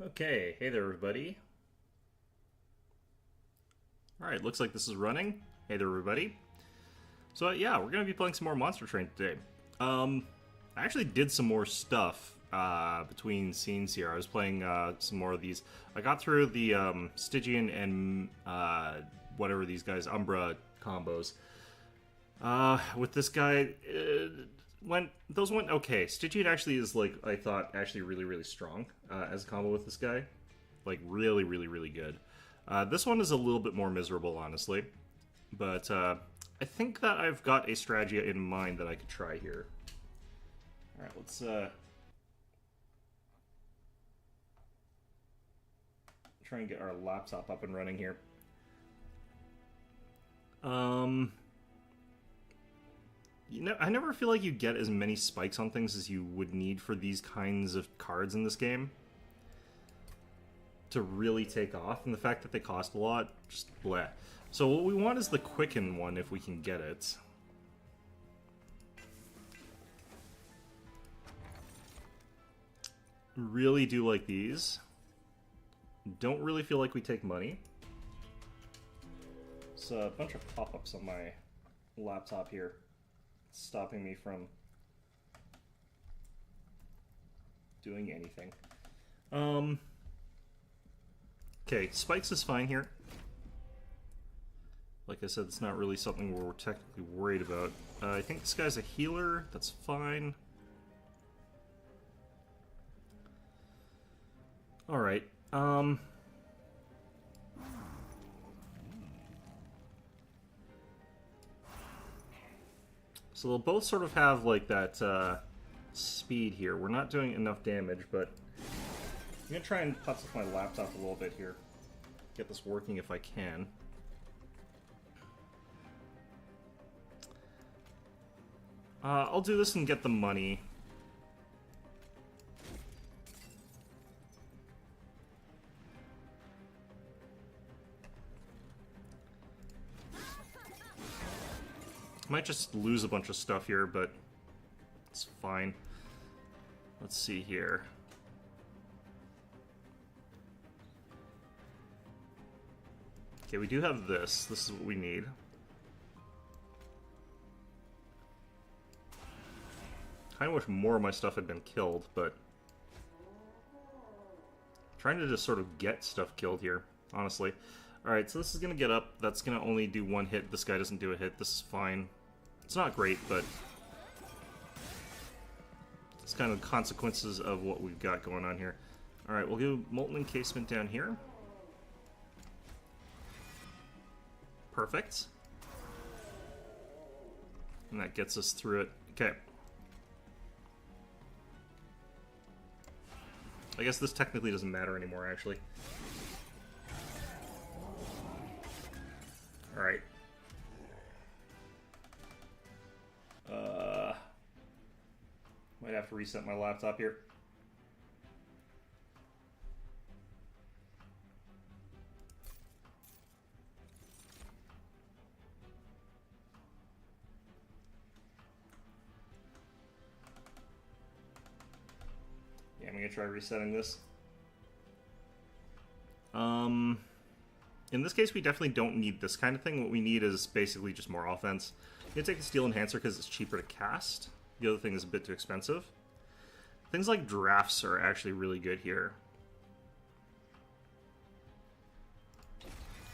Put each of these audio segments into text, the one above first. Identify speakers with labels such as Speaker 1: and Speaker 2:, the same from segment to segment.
Speaker 1: Okay, hey there everybody. Alright, looks like this is running. Hey there everybody. So yeah, we're gonna be playing some more Monster Train today. I actually did some more stuff between scenes here. I was playing some more of these. I got through the Stygian and whatever these guys, Umbra combos. With this guy, those went okay. Stygian actually is, like, I thought, actually really strong as a combo with this guy. Like, really good. This one is a little bit more miserable, honestly. But I think that I've got a strategy in mind that I could try here. Alright, let's try and get our laptop up and running here. I never feel like you get as many spikes on things as you would need for these kinds of cards in this game to really take off, and the fact that they cost a lot, just bleh. So what we want is the Quicken one if we can get it. Really do like these. Don't really feel like we take money. It's a bunch of pop-ups on my laptop here, stopping me from doing anything. Okay, spikes is fine here. Like I said, it's not really something we're technically worried about. I think this guy's a healer. That's fine. Alright. So they'll both sort of have, like, that speed here. We're not doing enough damage, but I'm going to try and putz with my laptop a little bit here. Get this working if I can. I'll do this and get the money. Might just lose a bunch of stuff here, but it's fine. Let's see here. Okay, we do have this. This is what we need. Kind of wish more of my stuff had been killed, but trying to just sort of get stuff killed here, honestly. Alright, so this is going to get up. That's going to only do one hit. This guy doesn't do a hit. This is fine. It's not great, but it's kind of consequences of what we've got going on here. Alright, we'll do Molten Encasement down here. Perfect. And that gets us through it. Okay. I guess this technically doesn't matter anymore, actually. Alright. Might have to reset my laptop here. Yeah, I'm gonna try resetting this. In this case, we definitely don't need this kind of thing. What we need is basically just more offense. I'm gonna take the Steel Enhancer because it's cheaper to cast. The other thing is a bit too expensive. Things like drafts are actually really good here.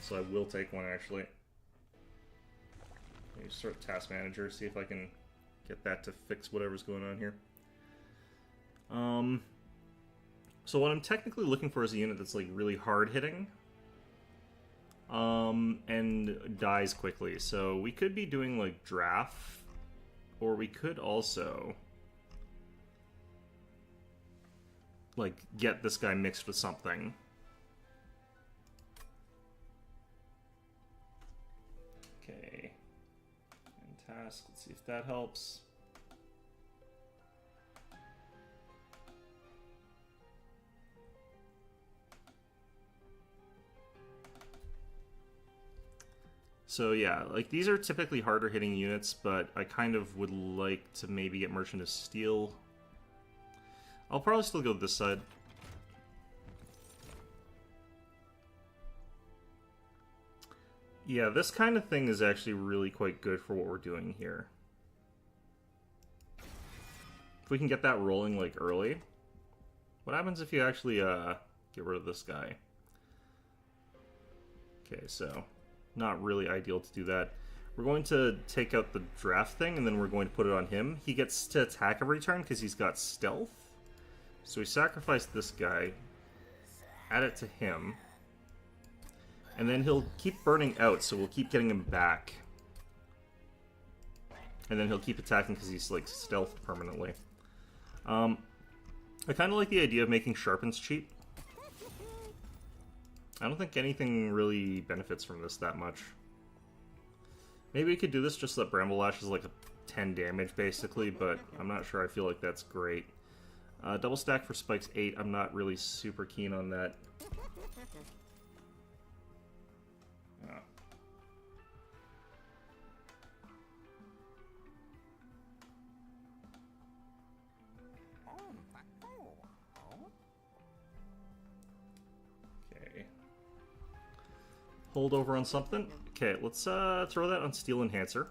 Speaker 1: So I will take one, actually. Maybe start Task Manager, see if I can get that to fix whatever's going on here. So what I'm technically looking for is a unit that's, like, really hard-hitting. And dies quickly. So we could be doing, like, draft, or we could also, like, get this guy mixed with something. Okay. And task, let's see if that helps. So yeah, like, these are typically harder hitting units, but I kind of would like to maybe get Merchant of Steel. I'll probably still go this side. Yeah, this kind of thing is actually really quite good for what we're doing here. If we can get that rolling, like, early. What happens if you actually, get rid of this guy? Okay, so not really ideal to do that. We're going to take out the draft thing, and then we're going to put it on him. He gets to attack every turn because he's got stealth. So we sacrifice this guy, add it to him, and then he'll keep burning out, so we'll keep getting him back. And then he'll keep attacking because he's, like, stealth permanently. I kind of like the idea of making Sharpens cheap. I don't think anything really benefits from this that much. Maybe we could do this just so that Bramble Lash is like a 10 damage, basically, but I'm not sure I feel like that's great. Double stack for Spike's 8, I'm not really super keen on that. Okay. Hold over on something. Okay, let's throw that on Steel Enhancer.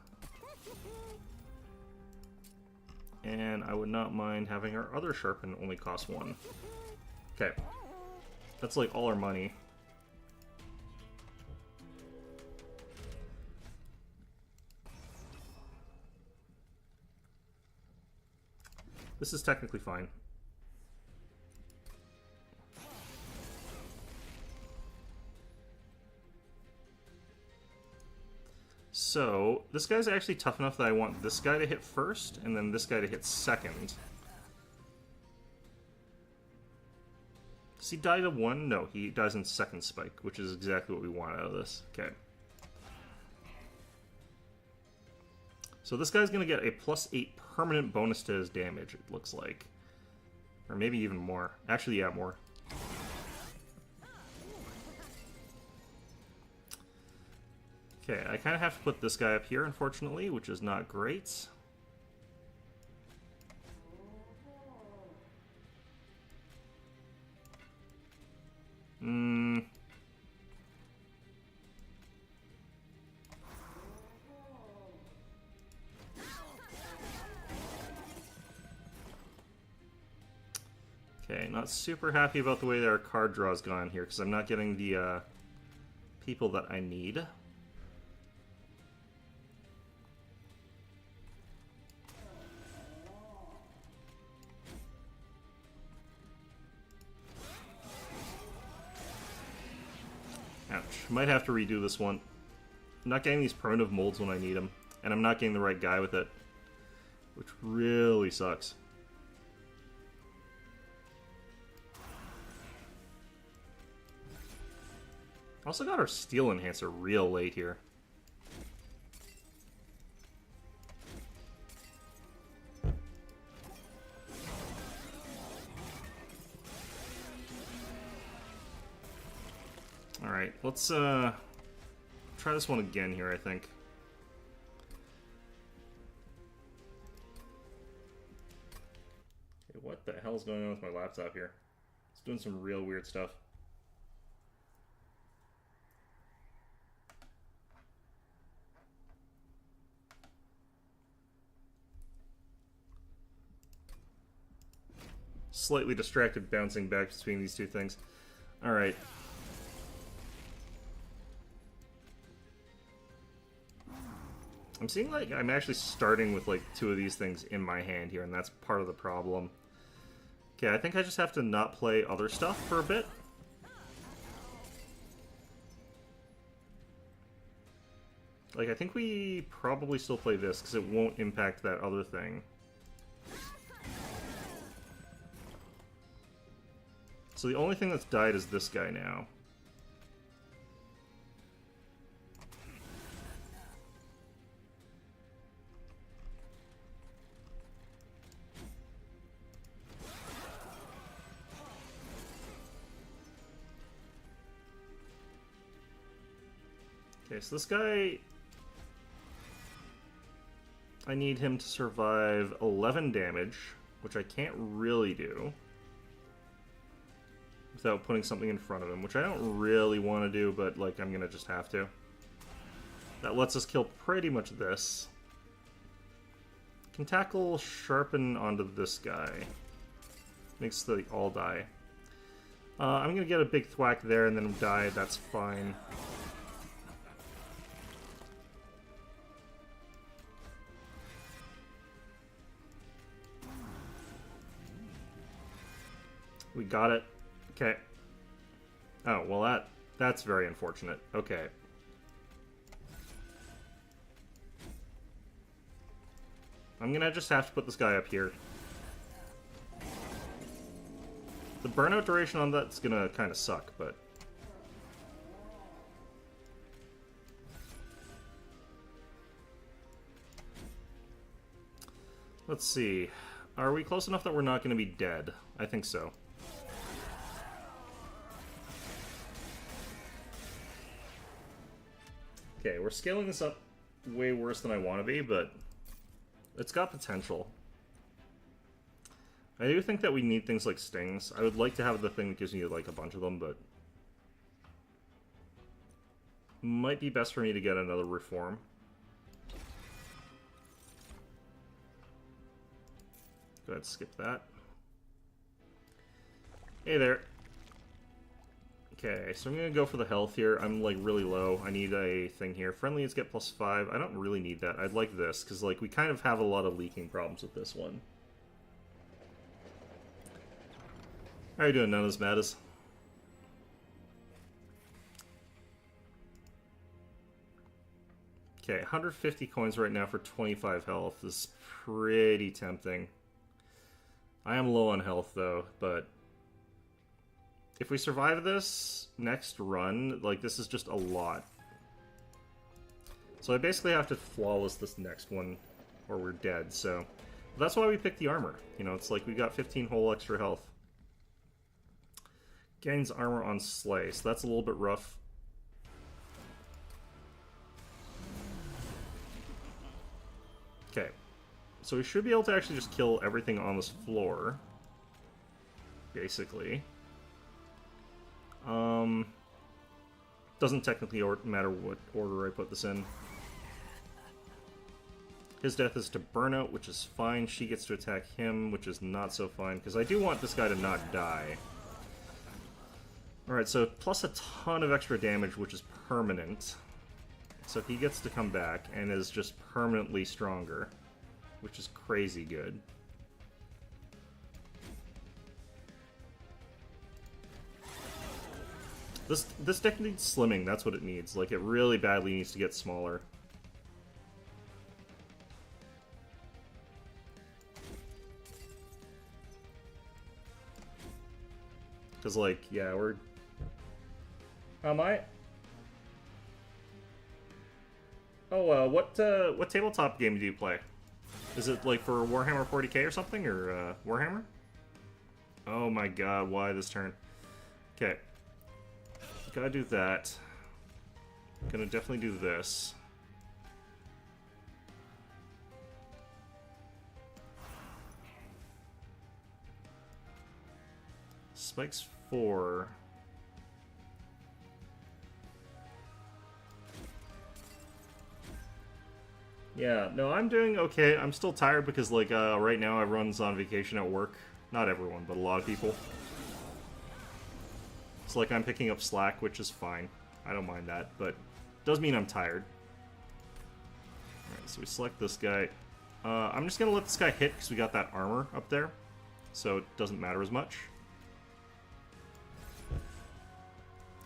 Speaker 1: And I would not mind having our other Sharpen only cost 1. Okay. That's like all our money. This is technically fine. So, this guy's actually tough enough that I want this guy to hit first, and then this guy to hit second. Does he die to 1? No, he dies in second spike, which is exactly what we want out of this. Okay. So this guy's going to get a +8 permanent bonus to his damage, it looks like. Or maybe even more. Actually, yeah, more. Okay, I kind of have to put this guy up here, unfortunately, which is not great. Okay, not super happy about the way that our card draw's gone here, because I'm not getting the people that I need. Ouch. Might have to redo this one. I'm not getting these primitive molds when I need them, and I'm not getting the right guy with it, which really sucks. Also got our Steel Enhancer real late here. Alright, let's try this one again here, I think. Okay, what the hell is going on with my laptop here? It's doing some real weird stuff. Slightly distracted bouncing back between these two things. Alright. I'm seeing like I'm actually starting with like 2 of these things in my hand here, and that's part of the problem. Okay, I think I just have to not play other stuff for a bit. Like, I think we probably still play this, because it won't impact that other thing. So the only thing that's died is this guy now. Okay, so this guy... I need him to survive 11 damage, which I can't really do without putting something in front of him, which I don't really want to do, but, like, I'm gonna just have to. That lets us kill pretty much this. Can tackle sharpen onto this guy. Makes the all die. I'm gonna get a big thwack there and then die, that's fine. We got it. Okay. Oh, well that's very unfortunate. Okay. I'm gonna just have to put this guy up here. The burnout duration on that's gonna kind of suck, but... Let's see. Are we close enough that we're not gonna be dead? I think so. Okay, we're scaling this up way worse than I want to be, but it's got potential. I do think that we need things like stings. I would like to have the thing that gives me like a bunch of them, but might be best for me to get another reform. Go ahead, skip that. Hey there. Okay, so I'm gonna go for the health here. I'm like really low. I need a thing here. Friendly is get +5. I don't really need that. I'd like this, because like we kind of have a lot of leaking problems with this one. How are you doing, none of this matters? Okay, 150 coins right now for 25 health. This is pretty tempting. I am low on health though, but if we survive this next run, like, this is just a lot. So I basically have to flawless this next one, or we're dead, so... That's why we picked the armor. You know, it's like we got 15 whole extra health. Gains armor on Slay, so that's a little bit rough. Okay. So we should be able to actually just kill everything on this floor. Basically. Doesn't technically matter what order I put this in. His death is to Burnout, which is fine. She gets to attack him, which is not so fine, because I do want this guy to not die. Alright, so plus a ton of extra damage, which is permanent. So he gets to come back and is just permanently stronger, which is crazy good. This deck needs slimming, that's what it needs. Like, it really badly needs to get smaller. Because, like, yeah, we're... How am I? Oh, what tabletop game do you play? Is it, like, for Warhammer 40k or something, or, Warhammer? Oh my god, why this turn? Okay. Gotta do that. Gonna definitely do this. Spikes 4. Yeah, no, I'm doing okay. I'm still tired because, like, right now everyone's on vacation at work. Not everyone, but a lot of people. It's like I'm picking up slack, which is fine. I don't mind that, but it does mean I'm tired. Alright, so we select this guy. I'm just gonna let this guy hit because we got that armor up there, so it doesn't matter as much.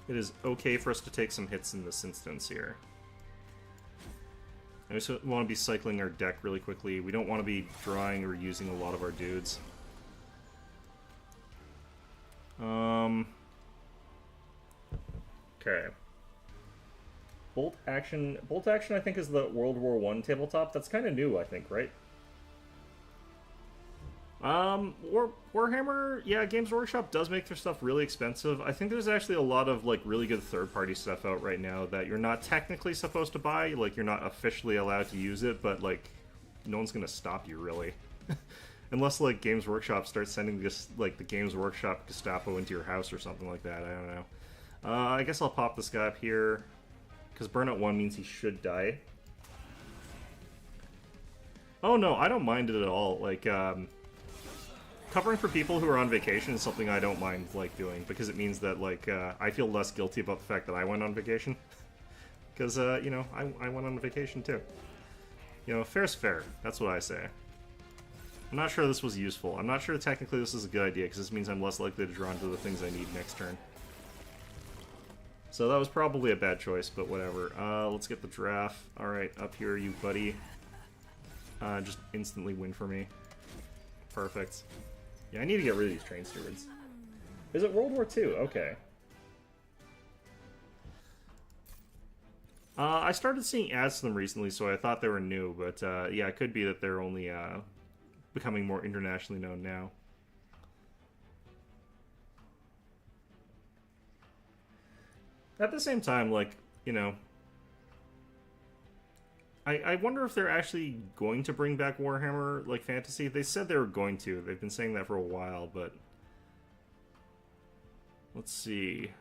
Speaker 1: It is okay for us to take some hits in this instance here. I just want to be cycling our deck really quickly. We don't want to be drawing or using a lot of our dudes. Okay. Bolt action. Bolt action, I think, is the World War I tabletop. That's kind of new, I think, right? Warhammer, yeah, Games Workshop does make their stuff really expensive. I think there's actually a lot of, like, really good third-party stuff out right now that you're not technically supposed to buy. Like, you're not officially allowed to use it, but, like, no one's gonna stop you, really. Unless, like, Games Workshop starts sending this, like, the Games Workshop Gestapo into your house or something like that. I don't know. I guess I'll pop this guy up here. Because Burnout 1 means he should die. Oh no, I don't mind it at all. Like, covering for people who are on vacation is something I don't mind, like, doing. Because it means that, like, I feel less guilty about the fact that I went on vacation. Because, you know, I went on vacation too. You know, fair's fair. That's what I say. I'm not sure this was useful. I'm not sure technically this is a good idea, because this means I'm less likely to draw into the things I need next turn. So that was probably a bad choice, but whatever. Let's get the draft. Alright, up here, you buddy. Just instantly win for me. Perfect. Yeah, I need to get rid of these train stewards. Is it World War II? Okay. I started seeing ads to them recently, so I thought they were new, but yeah, it could be that they're only becoming more internationally known now. At the same time, like, you know, I wonder if they're actually going to bring back Warhammer, like, Fantasy. They said they were going to. They've been saying that for a while, but... Let's see.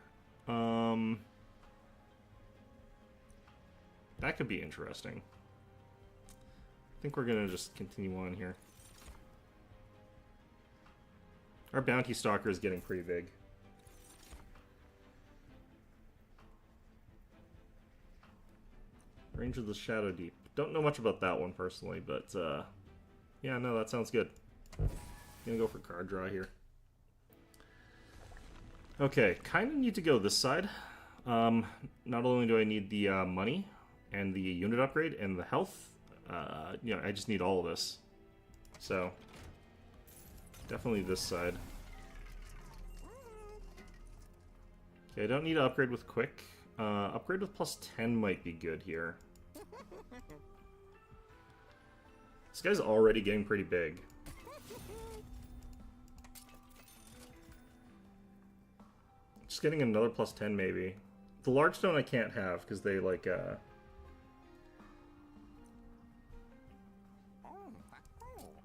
Speaker 1: That could be interesting. I think we're gonna just continue on here. Our Bounty Stalker is getting pretty big. Range of the Shadow Deep. Don't know much about that one personally, but yeah, no, that sounds good. Gonna go for card draw here. Okay, kind of need to go this side. Not only do I need the money and the unit upgrade and the health, you know, I just need all of this. So, definitely this side. Okay, I don't need to upgrade with quick. Upgrade with +10 might be good here. This guy's already getting pretty big. Just getting another +10 maybe. The large stone I can't have because they like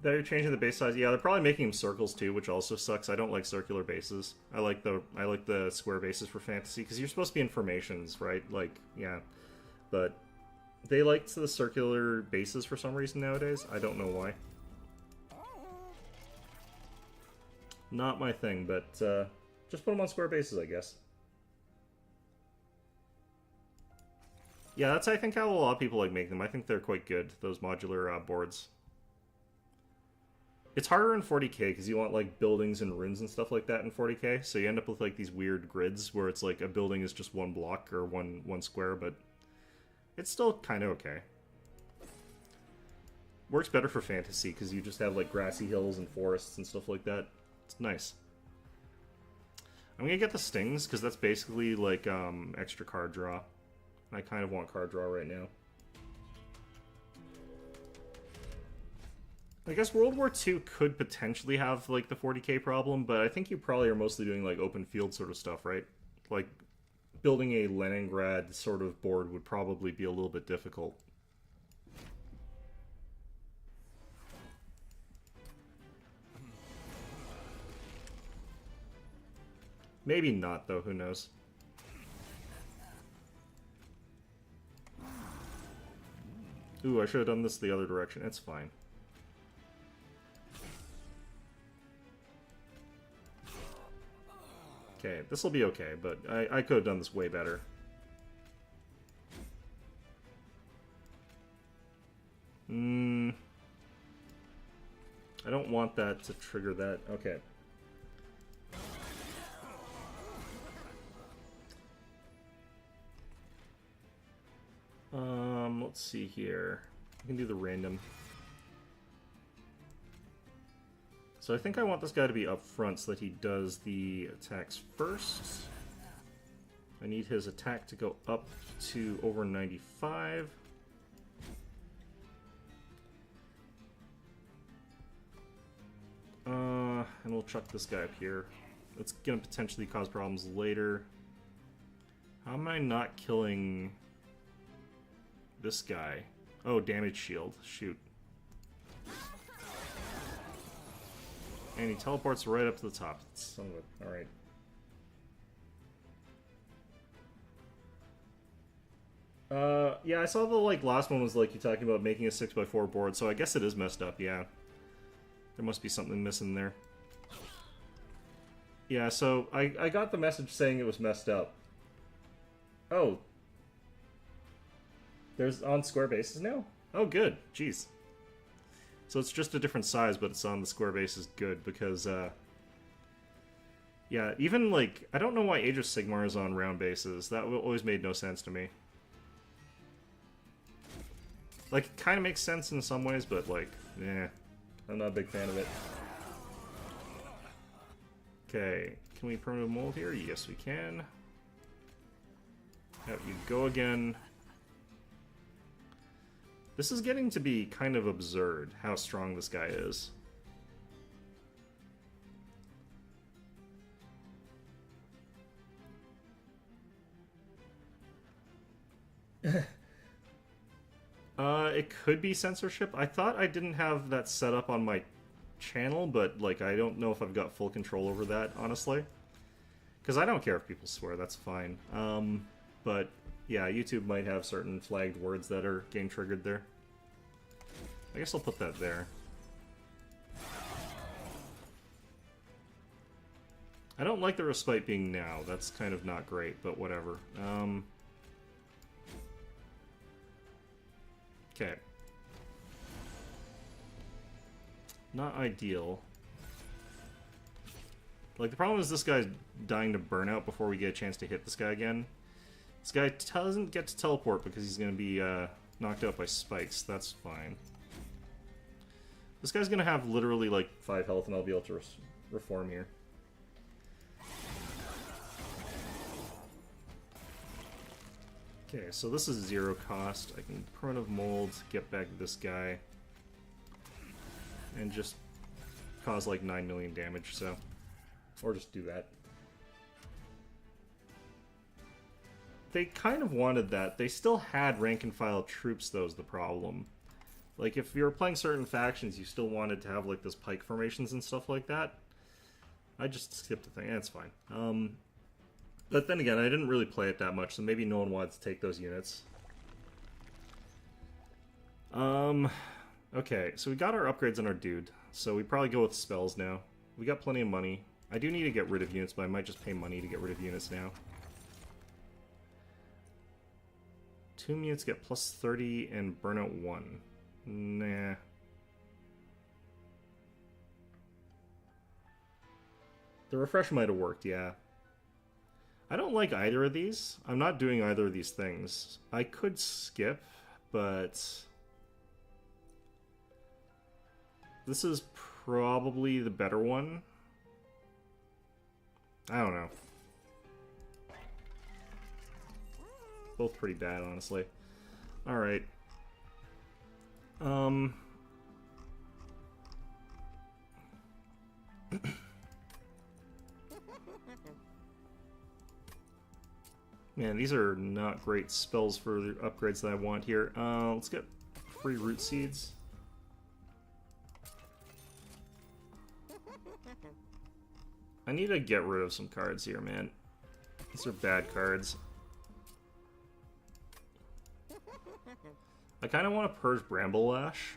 Speaker 1: they're changing the base size. Yeah, they're probably making them circles too, which also sucks. I don't like circular bases. I like the square bases for Fantasy because you're supposed to be in formations, right? Like, yeah, but they like the circular bases for some reason nowadays. I don't know why. Not my thing, but just put them on square bases, I guess. Yeah, that's I think how a lot of people like make them. I think they're quite good, those modular boards. It's harder in 40k because you want like buildings and runes and stuff like that in 40k, so you end up with like these weird grids where it's like a building is just one block or one square, but it's still kind of okay. Works better for Fantasy because you just have like grassy hills and forests and stuff like that. It's nice. I'm gonna get the stings because that's basically like extra card draw. I kind of want card draw right now. I guess World War II could potentially have, like, the 40k problem, but I think you probably are mostly doing, like, open field sort of stuff, right? Like, building a Leningrad sort of board would probably be a little bit difficult. Maybe not, though, who knows? Ooh, I should have done this the other direction. It's fine. Okay, this will be okay, but I could have done this way better. I don't want that to trigger that. Okay. Let's see here. We can do the random. So I think I want this guy to be up front so that he does the attacks first. I need his attack to go up to over 95. And we'll chuck this guy up here. It's gonna potentially cause problems later. How am I not killing this guy? Oh, damage shield. Shoot. And he teleports right up to the top. Son of a... Alright. Yeah, I saw the like last one was like you talking about making a 6x4 board, so I guess it is messed up. Yeah, there must be something missing there. Yeah, so I got the message saying it was messed up. Oh, there's on square bases now? Oh, good. Jeez. So it's just a different size, but it's on the square bases. Good, because, yeah, even, like, I don't know why Age of Sigmar is on round bases. That always made no sense to me. Like, it kind of makes sense in some ways, but, like, yeah, I'm not a big fan of it. Okay, can we permanent mold here? Yes, we can. Out you go again. This is getting to be kind of absurd, how strong this guy is. It could be censorship. I thought I didn't have that set up on my channel, but, like, I don't know if I've got full control over that, honestly. Because I don't care if people swear, that's fine. But, yeah, YouTube might have certain flagged words that are game triggered there. I guess I'll put that there. I don't like the respite being now. That's kind of not great, but whatever. Okay. Not ideal. Like, the problem is this guy's dying to burnout before we get a chance to hit this guy again. This guy doesn't get to teleport because he's going to be knocked out by spikes. That's fine. This guy's going to have literally, like, 5 health, and I'll be able to reform here. Okay, so this is 0 cost. I can Primitive Mold, get back this guy, and just cause like 9 million damage, so... Or just do that. They kind of wanted that. They still had rank-and-file troops, though, is the problem. Like, if you were playing certain factions, you still wanted to have, like, those pike formations and stuff like that. I just skipped the thing. That's fine. But then again, I didn't really play it that much, so maybe no one wanted to take those units. Okay, so we got our upgrades on our dude, so we probably go with spells now. We got plenty of money. I do need to get rid of units, but I might just pay money to get rid of units now. 2 units get plus 30 and burnout 1. Nah. The refresh might have worked, yeah. I don't like either of these. I'm not doing either of these things. I could skip, but... This is probably the better one. I don't know. Both pretty bad, honestly. Alright. Man, these are not great spells for the upgrades that I want here. Let's get free root seeds. I need to get rid of some cards here, man. These are bad cards. I kind of want to purge Bramble Lash.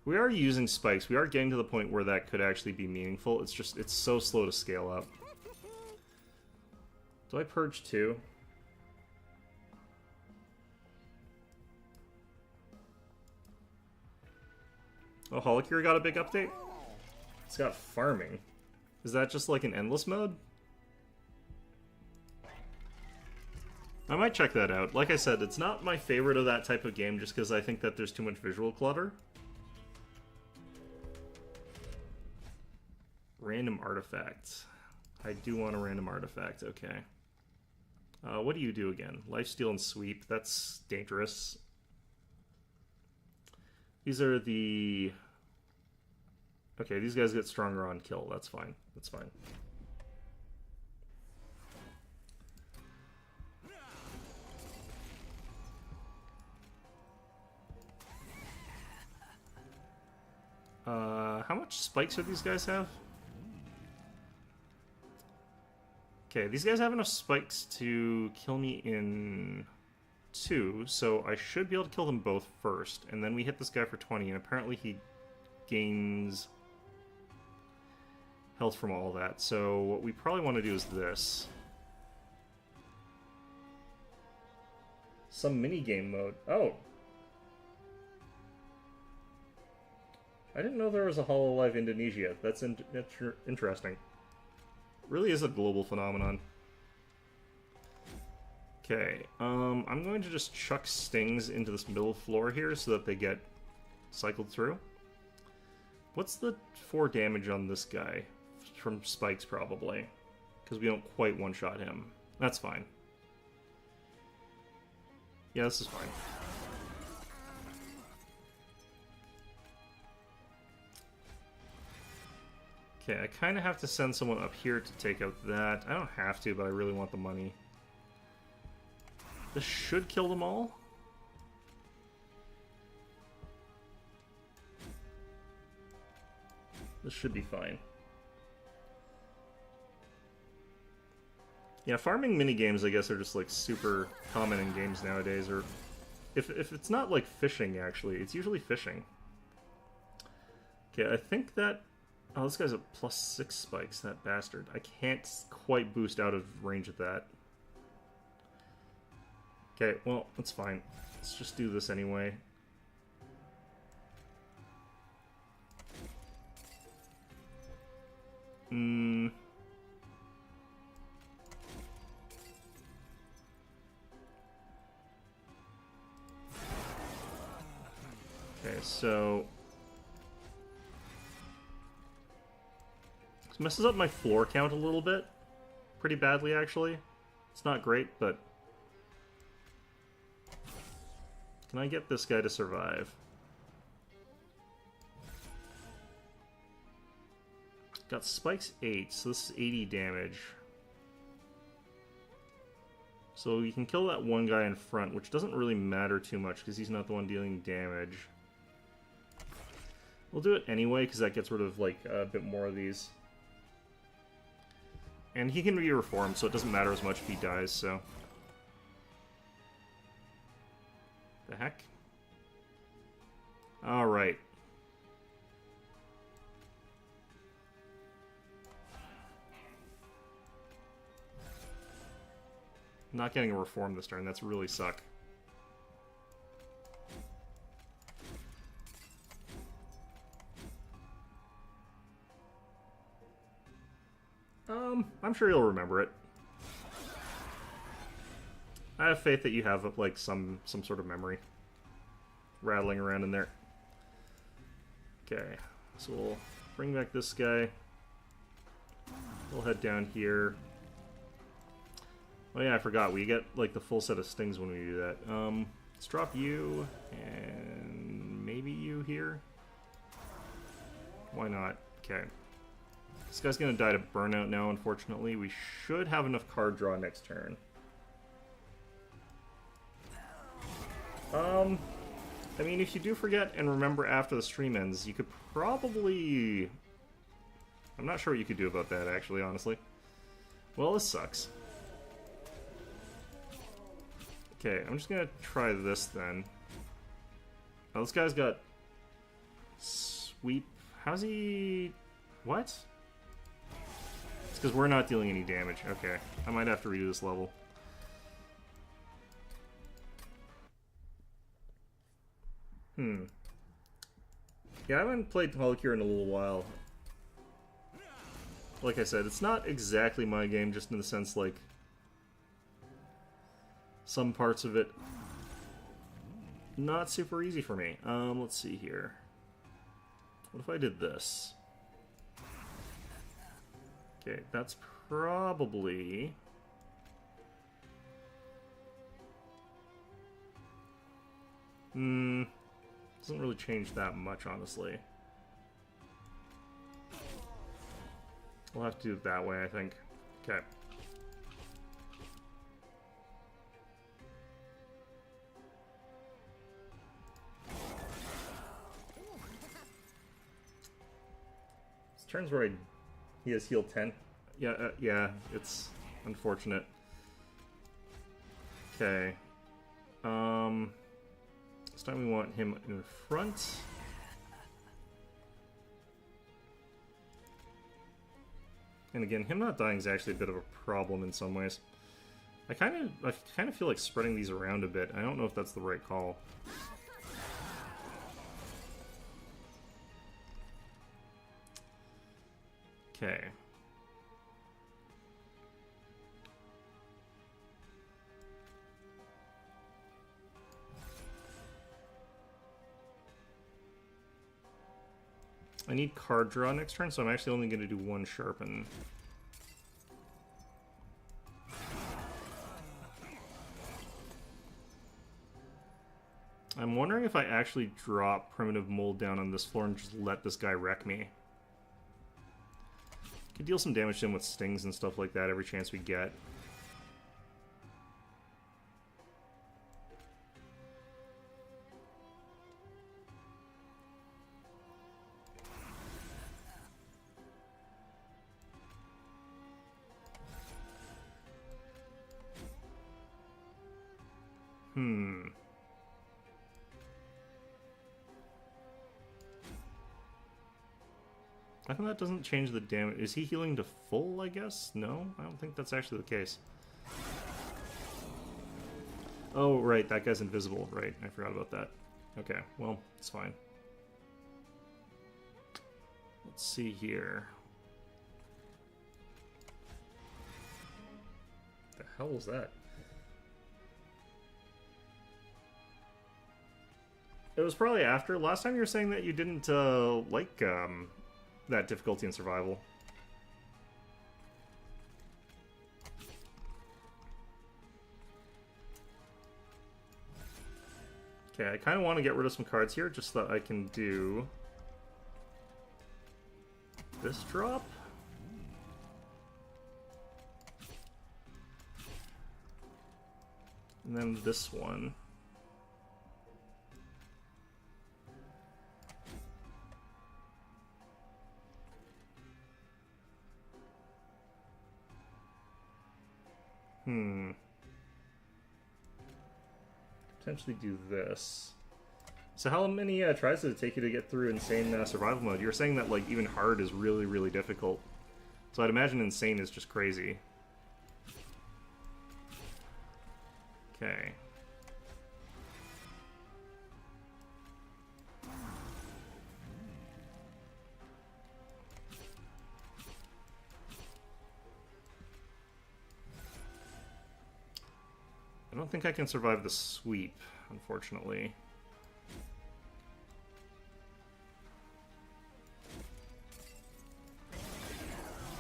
Speaker 1: We are using spikes. We are getting to the point where that could actually be meaningful. It's just, it's so slow to scale up. Do I purge 2? Oh, Holocure got a big update? It's got farming. Is that just like an endless mode? I might check that out. Like I said, it's not my favorite of that type of game just because I think that there's too much visual clutter. Random artifact. I do want a random artifact, okay. What do you do again? Lifesteal and sweep. That's dangerous. These are the... Okay, these guys get stronger on kill. That's fine. That's fine. How much spikes do these guys have? Okay, these guys have enough spikes to kill me in 2, so I should be able to kill them both first, and then we hit this guy for 20, and apparently he gains health from all that. So what we probably want to do is this. Some mini-game mode. Oh! I didn't know there was a Hololive Indonesia. That's interesting. Really is a global phenomenon. Okay, I'm going to just chuck stings into this middle floor here so that they get cycled through. What's the 4 damage on this guy? From spikes, probably. Because we don't quite one-shot him. That's fine. Yeah, this is fine. Okay, I kind of have to send someone up here to take out that. I don't have to, but I really want the money. This should kill them all. This should be fine. Yeah, farming minigames, I guess, are just, like, super common in games nowadays, or... If it's not, like, fishing, actually, it's usually fishing. Okay, I think that... Oh, this guy's at +6 spikes, that bastard. I can't quite boost out of range of that. Okay, well, that's fine. Let's just do this anyway. Okay, so... This messes up my floor count a little bit. Pretty badly, actually. It's not great, but... Can I get this guy to survive? Got spikes 8, so this is 80 damage. So you can kill that one guy in front, which doesn't really matter too much because he's not the one dealing damage. We'll do it anyway because that gets rid of like a bit more of these. And he can be reformed, so it doesn't matter as much if he dies, so... The heck? Alright. Not getting a reform this turn, that's really suck. I'm sure you'll remember it. I have faith that you have, like, some sort of memory rattling around in there. Okay, so we'll bring back this guy. We'll head down here. Oh yeah, I forgot. We get, like, the full set of stings when we do that. Let's drop you, and maybe you here? Why not? Okay. This guy's gonna die to burnout now, unfortunately. We should have enough card draw next turn. I mean, if you do forget and remember after the stream ends, you could probably... I'm not sure what you could do about that, actually, honestly. Well, this sucks. Okay, I'm just gonna try this, then. Oh, this guy's got... Sweep... How's he... What? It's because we're not dealing any damage. Okay, I might have to redo this level. Yeah, I haven't played Holocure in a little while. Like I said, it's not exactly my game, just in the sense, like... Some parts of it... Not super easy for me. Let's see here. What if I did this? Okay, that's probably... Doesn't really change that much, honestly. We'll have to do it that way, I think. Okay. This turns where he has heal 10. Yeah, yeah, it's Unfortunate. Okay. This time we want him in front. And again, him not dying is actually a bit of a problem in some ways. I kind of feel like spreading these around a bit. I don't know if that's the right call. Okay. I need card draw next turn, so I'm actually only going to do one sharpen. I'm wondering if I actually drop Primitive Mold down on this floor and just let this guy wreck me. Could deal some damage to him with stings and stuff like that every chance we get. I think that doesn't change the damage. Is he healing to full, I guess? No? I don't think that's actually the case. Oh, right, that guy's invisible. Right, I forgot about that. Okay, well, it's fine. Let's see here. The hell was that? It was probably after. Last time you were saying that you didn't like that difficulty in survival. Okay, I kind of want to get rid of some cards here just so that I can do this drop. And then this one. Potentially do this. So how many tries did it take you to get through Insane survival mode? You were saying that like even hard is really, really difficult. So I'd imagine Insane is just crazy. Okay. I don't think I can survive the sweep, unfortunately.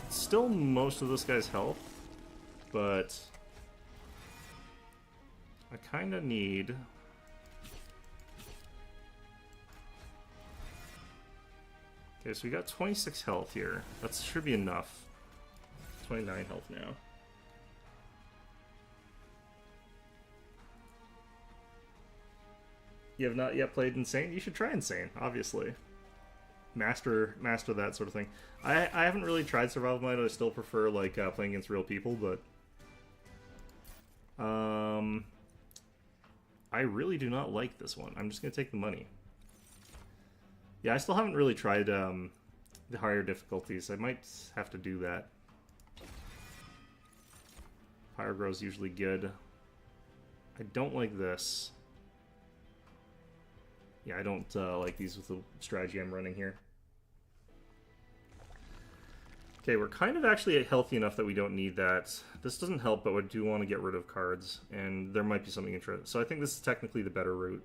Speaker 1: Still most of this guy's health, but I kind of need... Okay, so we got 26 health here. That should be enough. 29 health now. You have not yet played Insane? You should try Insane, obviously. Master that sort of thing. I haven't really tried survival mode. I still prefer like playing against real people, but I really do not like this one. I'm just gonna take the money. Yeah, I still haven't really tried the higher difficulties. I might have to do that. Fire Grow's usually good. I don't like this. Yeah, I don't like these with the strategy I'm running here. Okay, we're kind of actually healthy enough that we don't need that. This doesn't help, but we do want to get rid of cards, and there might be something interesting. So I think this is technically the better route.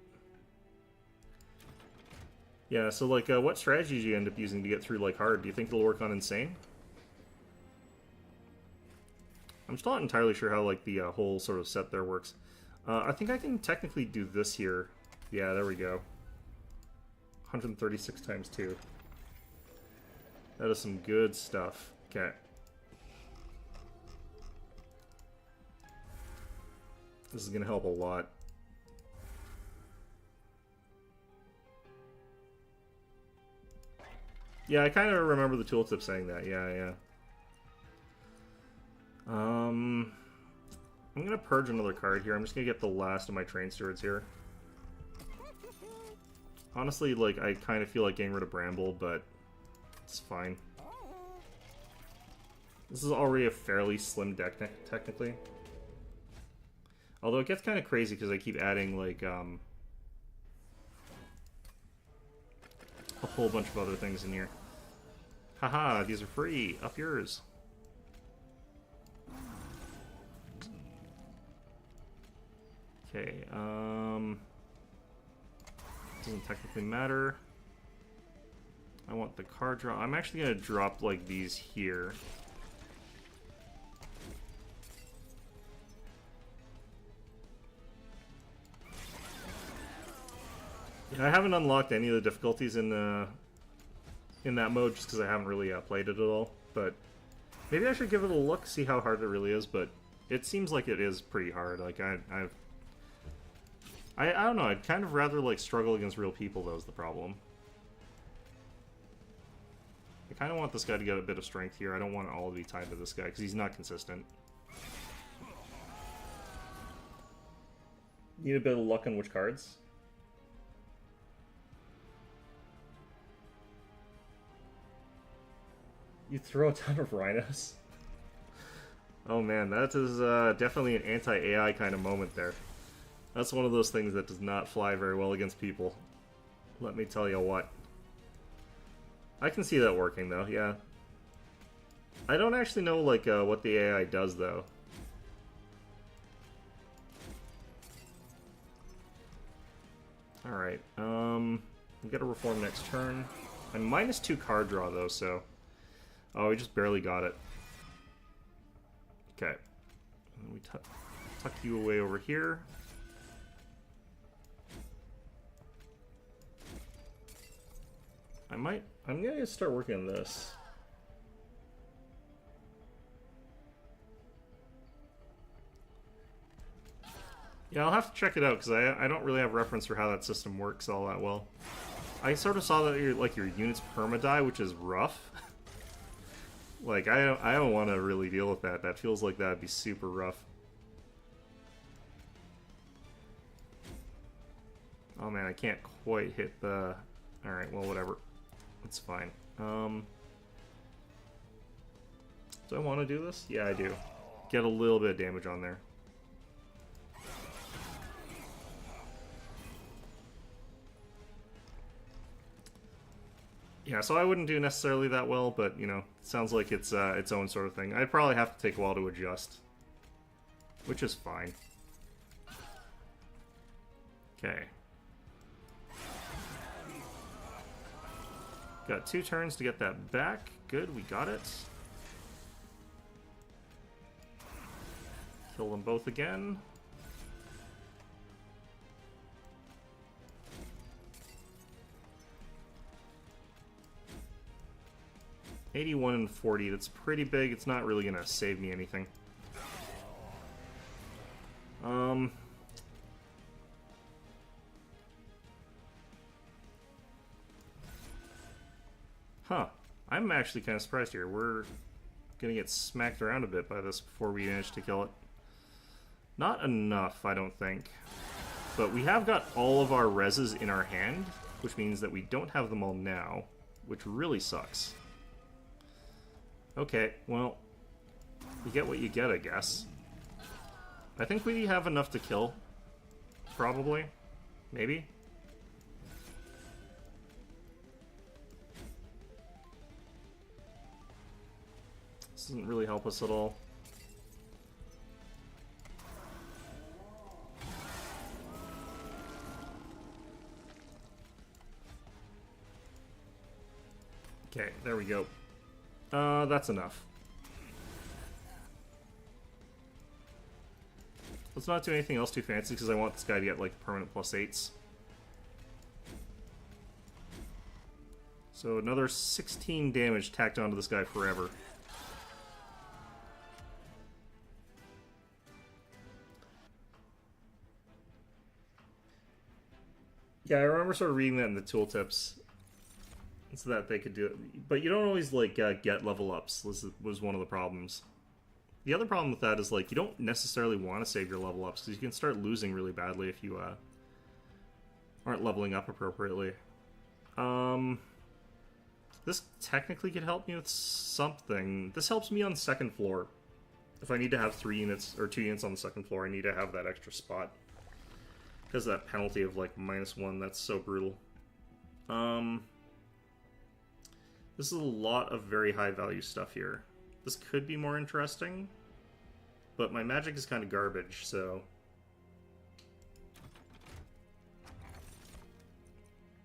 Speaker 1: Yeah, so like, what strategies do you end up using to get through like hard? Do you think it'll work on Insane? I'm still not entirely sure how like the whole sort of set there works. I think I can technically do this here. Yeah, there we go. 136 times 2. That is some good stuff. Okay. This is going to help a lot. Yeah, I kind of remember the tooltip saying that. Yeah, yeah. I'm gonna purge another card here. I'm just gonna get the last of my train stewards here. Honestly, like, I kind of feel like getting rid of Bramble, but it's fine. This is already a fairly slim deck, technically. Although it gets kind of crazy because I keep adding, like, a whole bunch of other things in here. Haha, these are free. Up yours. Okay, doesn't technically matter. I want the card draw. I'm actually gonna drop, like, these here. Yeah, I haven't unlocked any of the difficulties in that mode just because I haven't really played it at all. But maybe I should give it a look, see how hard it really is. But it seems like it is pretty hard. Like I don't know. I'd kind of rather like struggle against real people. Though is the problem. I kind of want this guy to get a bit of strength here. I don't want it all to be tied to this guy because he's not consistent. Need a bit of luck on which cards. You throw a ton of rhinos? Oh man, that is definitely an anti-AI kind of moment there. That's one of those things that does not fly very well against people. Let me tell you what. I can see that working though, yeah. I don't actually know like what the AI does though. Alright, we gotta reform next turn. I'm -2 card draw though, so... Oh, we just barely got it. Okay. We tuck you away over here. I'm gonna start working on this. Yeah, I'll have to check it out because I don't really have reference for how that system works all that well. I sort of saw that your units perma-die, which is rough. Like, I don't want to really deal with that. That feels like that'd be super rough. Oh man, I can't quite hit the... Alright, well, whatever. It's fine. Do I want to do this? Yeah, I do. Get a little bit of damage on there. Yeah, so I wouldn't do necessarily that well, but, you know, it sounds like it's its own sort of thing. I'd probably have to take a while to adjust. Which is fine. Okay. Got 2 turns to get that back. Good, we got it. Kill them both again. $81 and $40, that's pretty big. It's not really gonna save me anything. Huh. I'm actually kind of surprised here. We're gonna get smacked around a bit by this before we manage to kill it. Not enough, I don't think. But we have got all of our reses in our hand, which means that we don't have them all now, which really sucks. Okay, well, you get what you get, I guess. I think we have enough to kill. Probably. Maybe. This doesn't really help us at all. Okay, there we go. That's enough. Let's not do anything else too fancy because I want this guy to get like permanent +8s. So another 16 damage tacked onto this guy forever. Yeah, I remember sort of reading that in the tooltips. So that they could do it. But you don't always, like, get level ups, was one of the problems. The other problem with that is, like, you don't necessarily want to save your level ups, because you can start losing really badly if you aren't leveling up appropriately. This technically could help me with something. This helps me on second floor. If I need to have 3 units, or 2 units on the second floor, I need to have that extra spot. Because of that penalty of, like, -1, that's so brutal. This is a lot of very high value stuff here. This could be more interesting, but my magic is kind of garbage, so...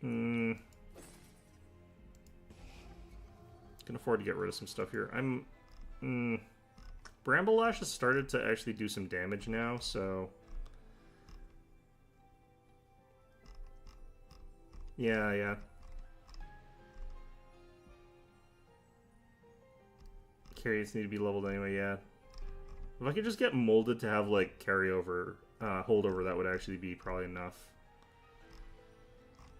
Speaker 1: Can afford to get rid of some stuff here. Bramble Lash has started to actually do some damage now, so... Yeah. Carriers need to be leveled anyway, yeah. If I could just get molded to have, like, carryover, holdover, that would actually be probably enough.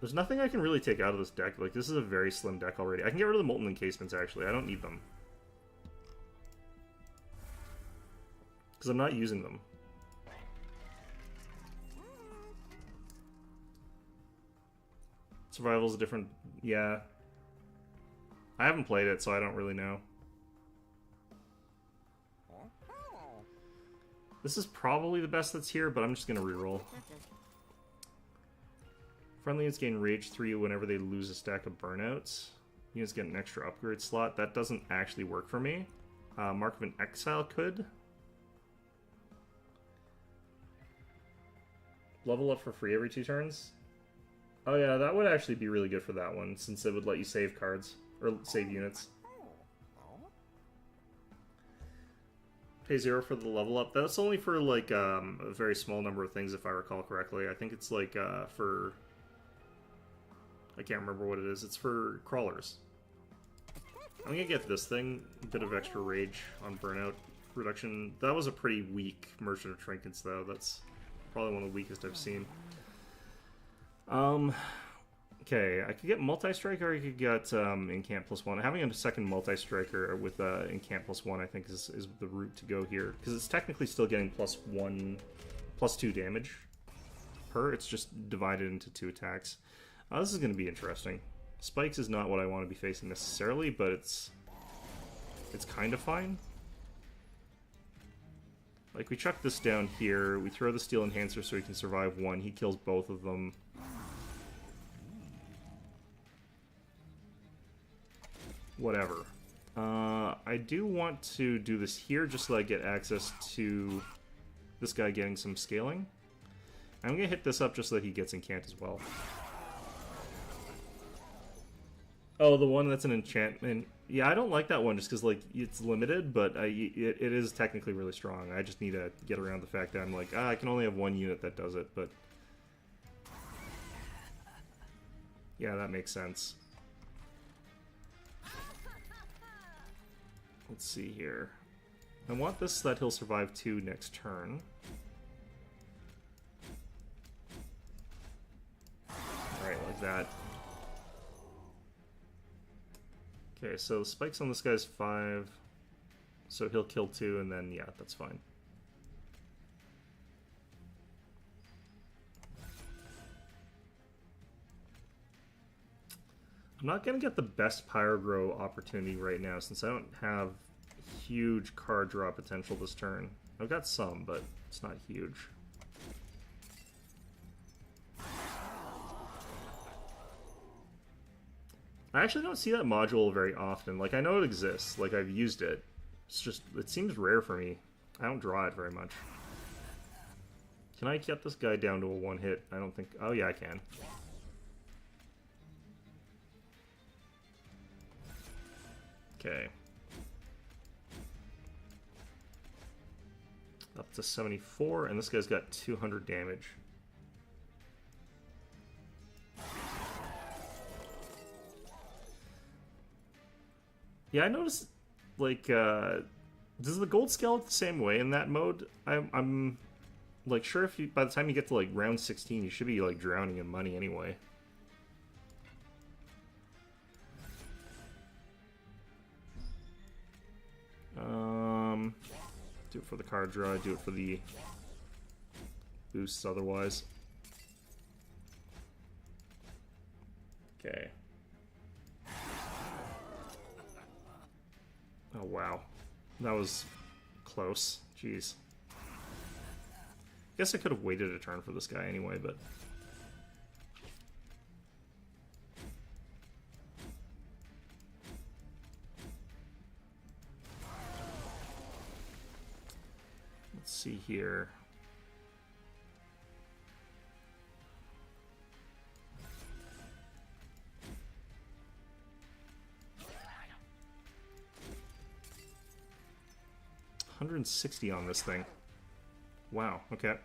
Speaker 1: There's nothing I can really take out of this deck. Like, this is a very slim deck already. I can get rid of the Molten Encasements, actually. I don't need them. Because I'm not using them. Survival's a different... Yeah. I haven't played it, so I don't really know. This is probably the best that's here, but I'm just going to reroll. Friendly units gain Rage 3 whenever they lose a stack of burnouts. Units get an extra upgrade slot. That doesn't actually work for me. Mark of an Exile could. Level up for free every 2 turns. Oh yeah, that would actually be really good for that one, since it would let you save cards. Or save units. Pay 0 for the level up. That's only for, like, a very small number of things, if I recall correctly. I think it's, like, for... I can't remember what it is. It's for crawlers. I'm gonna get this thing. A bit of extra rage on burnout reduction. That was a pretty weak Merchant of Trinkets, though. That's probably one of the weakest I've seen. Okay, I could get Multi-Strike or I could get Incant +1. Having a second Multi-Striker with Incant +1 I think is the route to go here. Because it's technically still getting +2 damage per. It's just divided into 2 attacks. This is going to be interesting. Spikes is not what I want to be facing necessarily, but it's kind of fine. Like, we chuck this down here, we throw the Steel Enhancer so he can survive 1, he kills both of them. Whatever. I do want to do this here just so I get access to this guy getting some scaling. I'm going to hit this up just so that he gets Incant as well. Oh, the one that's an enchantment. Yeah, I don't like that one just because, like, it's limited, but it is technically really strong. I just need to get around the fact that I'm like, I can only have 1 unit that does it, but... Yeah, that makes sense. Let's see here. I want this so that he'll survive 2 next turn. Alright, like that. Okay, so the spikes on this guy's 5. So he'll kill 2, and then, yeah, that's fine. I'm not going to get the best Pyrogrow opportunity right now, since I don't have huge card draw potential this turn. I've got some, but it's not huge. I actually don't see that module very often. Like, I know it exists. Like, I've used it. It's just, it seems rare for me. I don't draw it very much. Can I get this guy down to a 1-hit? I don't think... Oh, yeah, I can. Okay. Up to 74, and this guy's got 200 damage. Yeah, I noticed, like, does the gold scale the same way in that mode? I'm like, sure if you, by the time you get to, like, round 16, you should be, like, drowning in money anyway. Do it for the card draw, do it for the boosts otherwise. Okay. Oh wow. That was close. Jeez. Guess I could have waited a turn for this guy anyway, but... Let's see here. $160 on this thing. Wow, okay.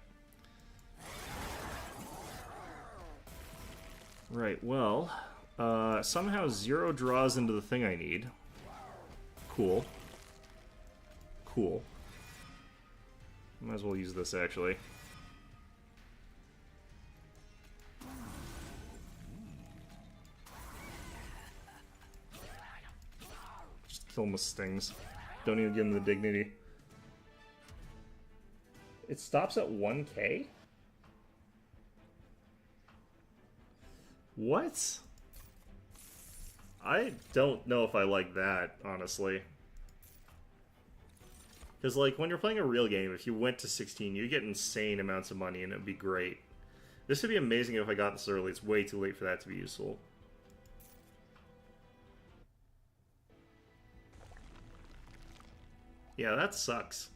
Speaker 1: Right, well, somehow 0 draws into the thing I need. Cool. Cool. Might as well use this, actually. Just kill him with stings. Don't even give him the dignity. It stops at 1k? What? I don't know if I like that, honestly. Because, like, when you're playing a real game, if you went to 16, you get insane amounts of money, and it'd be great. This would be amazing if I got this early. It's way too late for that to be useful. Yeah, that sucks.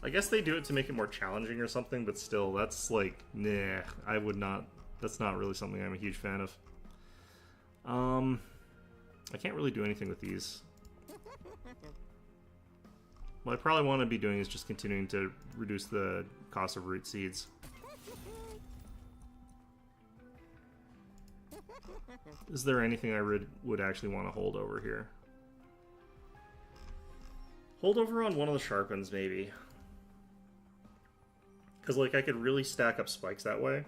Speaker 1: I guess they do it to make it more challenging or something, but still, that's like, nah, I would not, that's not really something I'm a huge fan of. I can't really do anything with these. What I probably want to be doing is just continuing to reduce the cost of root seeds. Is there anything I would actually want to hold over here? Hold over on one of the sharpens, maybe. Because, like, I could really stack up spikes that way.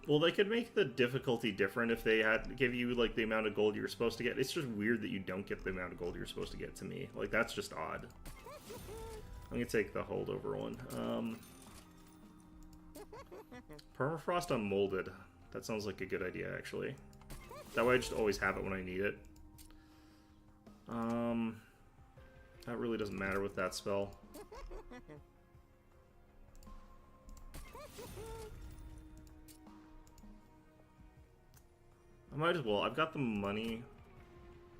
Speaker 1: Well, they could make the difficulty different if they had give you, like, the amount of gold you were supposed to get. It's just weird that you don't get the amount of gold you're supposed to get, to me. Like, that's just odd. I'm gonna take the holdover one. Permafrost on molded. That sounds like a good idea, actually. That way I just always have it when I need it. That really doesn't matter with that spell. I might as well. I've got the money.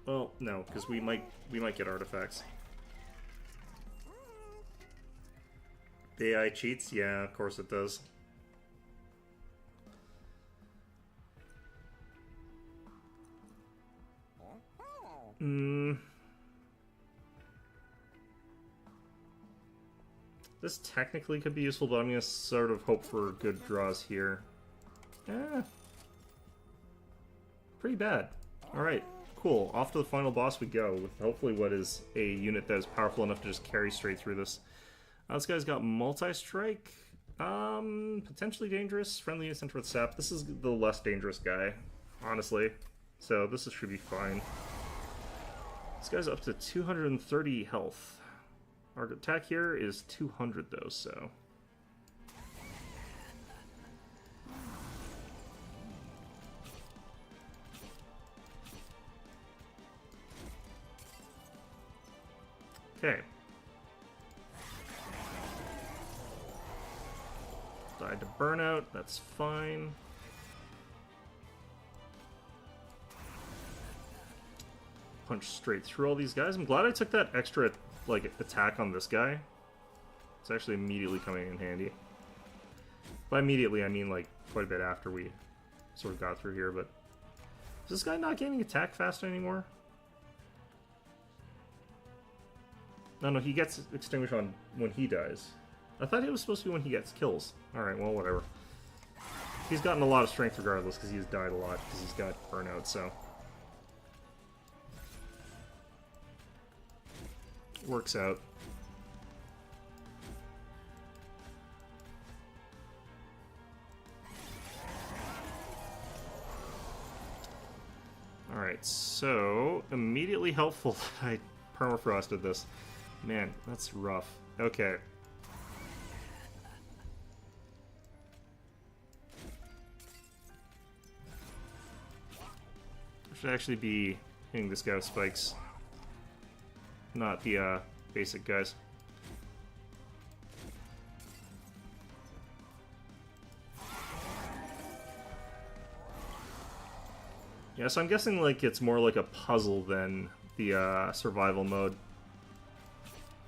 Speaker 1: Well, no, because we might get artifacts. The AI cheats? Yeah, of course it does. This technically could be useful, but I'm going to sort of hope for good draws here. Pretty bad. Alright, cool. Off to the final boss we go, with hopefully what is a unit that is powerful enough to just carry straight through this. This guy's got multi-strike. Potentially dangerous. Friendly incentive with sap. This is the less dangerous guy, honestly. So this should be fine. This guy's up to 230 health. Our attack here is 200 though, so... Okay. Died to burnout, that's fine. Punch straight through all these guys. I'm glad I took that extra, like, attack on this guy. It's actually immediately coming in handy. By immediately, I mean, like, quite a bit after we sort of got through here, but... Is this guy not gaining attack fast anymore? No, he gets extinguished on when he dies. I thought it was supposed to be when he gets kills. Alright, well, whatever. He's gotten a lot of strength regardless, because he's died a lot, because he's got burnout, so... Works out. Alright, so immediately helpful that I permafrosted this. Man, that's rough. Okay. I should actually be hitting this guy with spikes. Not the basic guys. Yeah, so I'm guessing like it's more like a puzzle than the survival mode.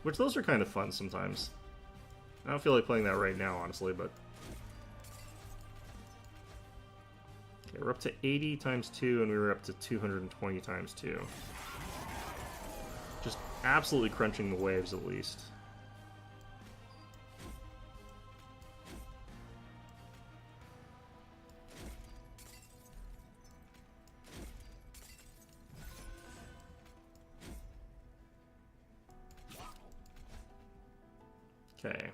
Speaker 1: Which those are kind of fun sometimes. I don't feel like playing that right now, honestly, but... Okay, we're up to 80 times 2, and we were up to 220 times 2. Just absolutely crunching the waves, at least. Okay.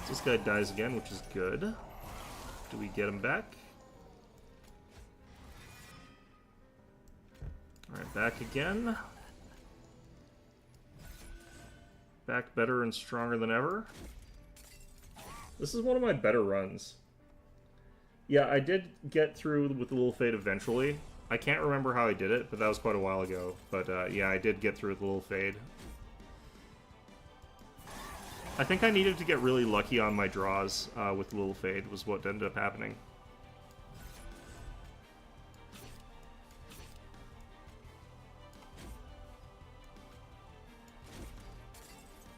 Speaker 1: This guy dies again, which is good. Do we get him back? Alright, back again. Back better and stronger than ever. This is one of my better runs. Yeah, I did get through with the Little Fade eventually. I can't remember how I did it, but that was quite a while ago. But yeah, I did get through with the Little Fade. I think I needed to get really lucky on my draws with Little Fade, was what ended up happening.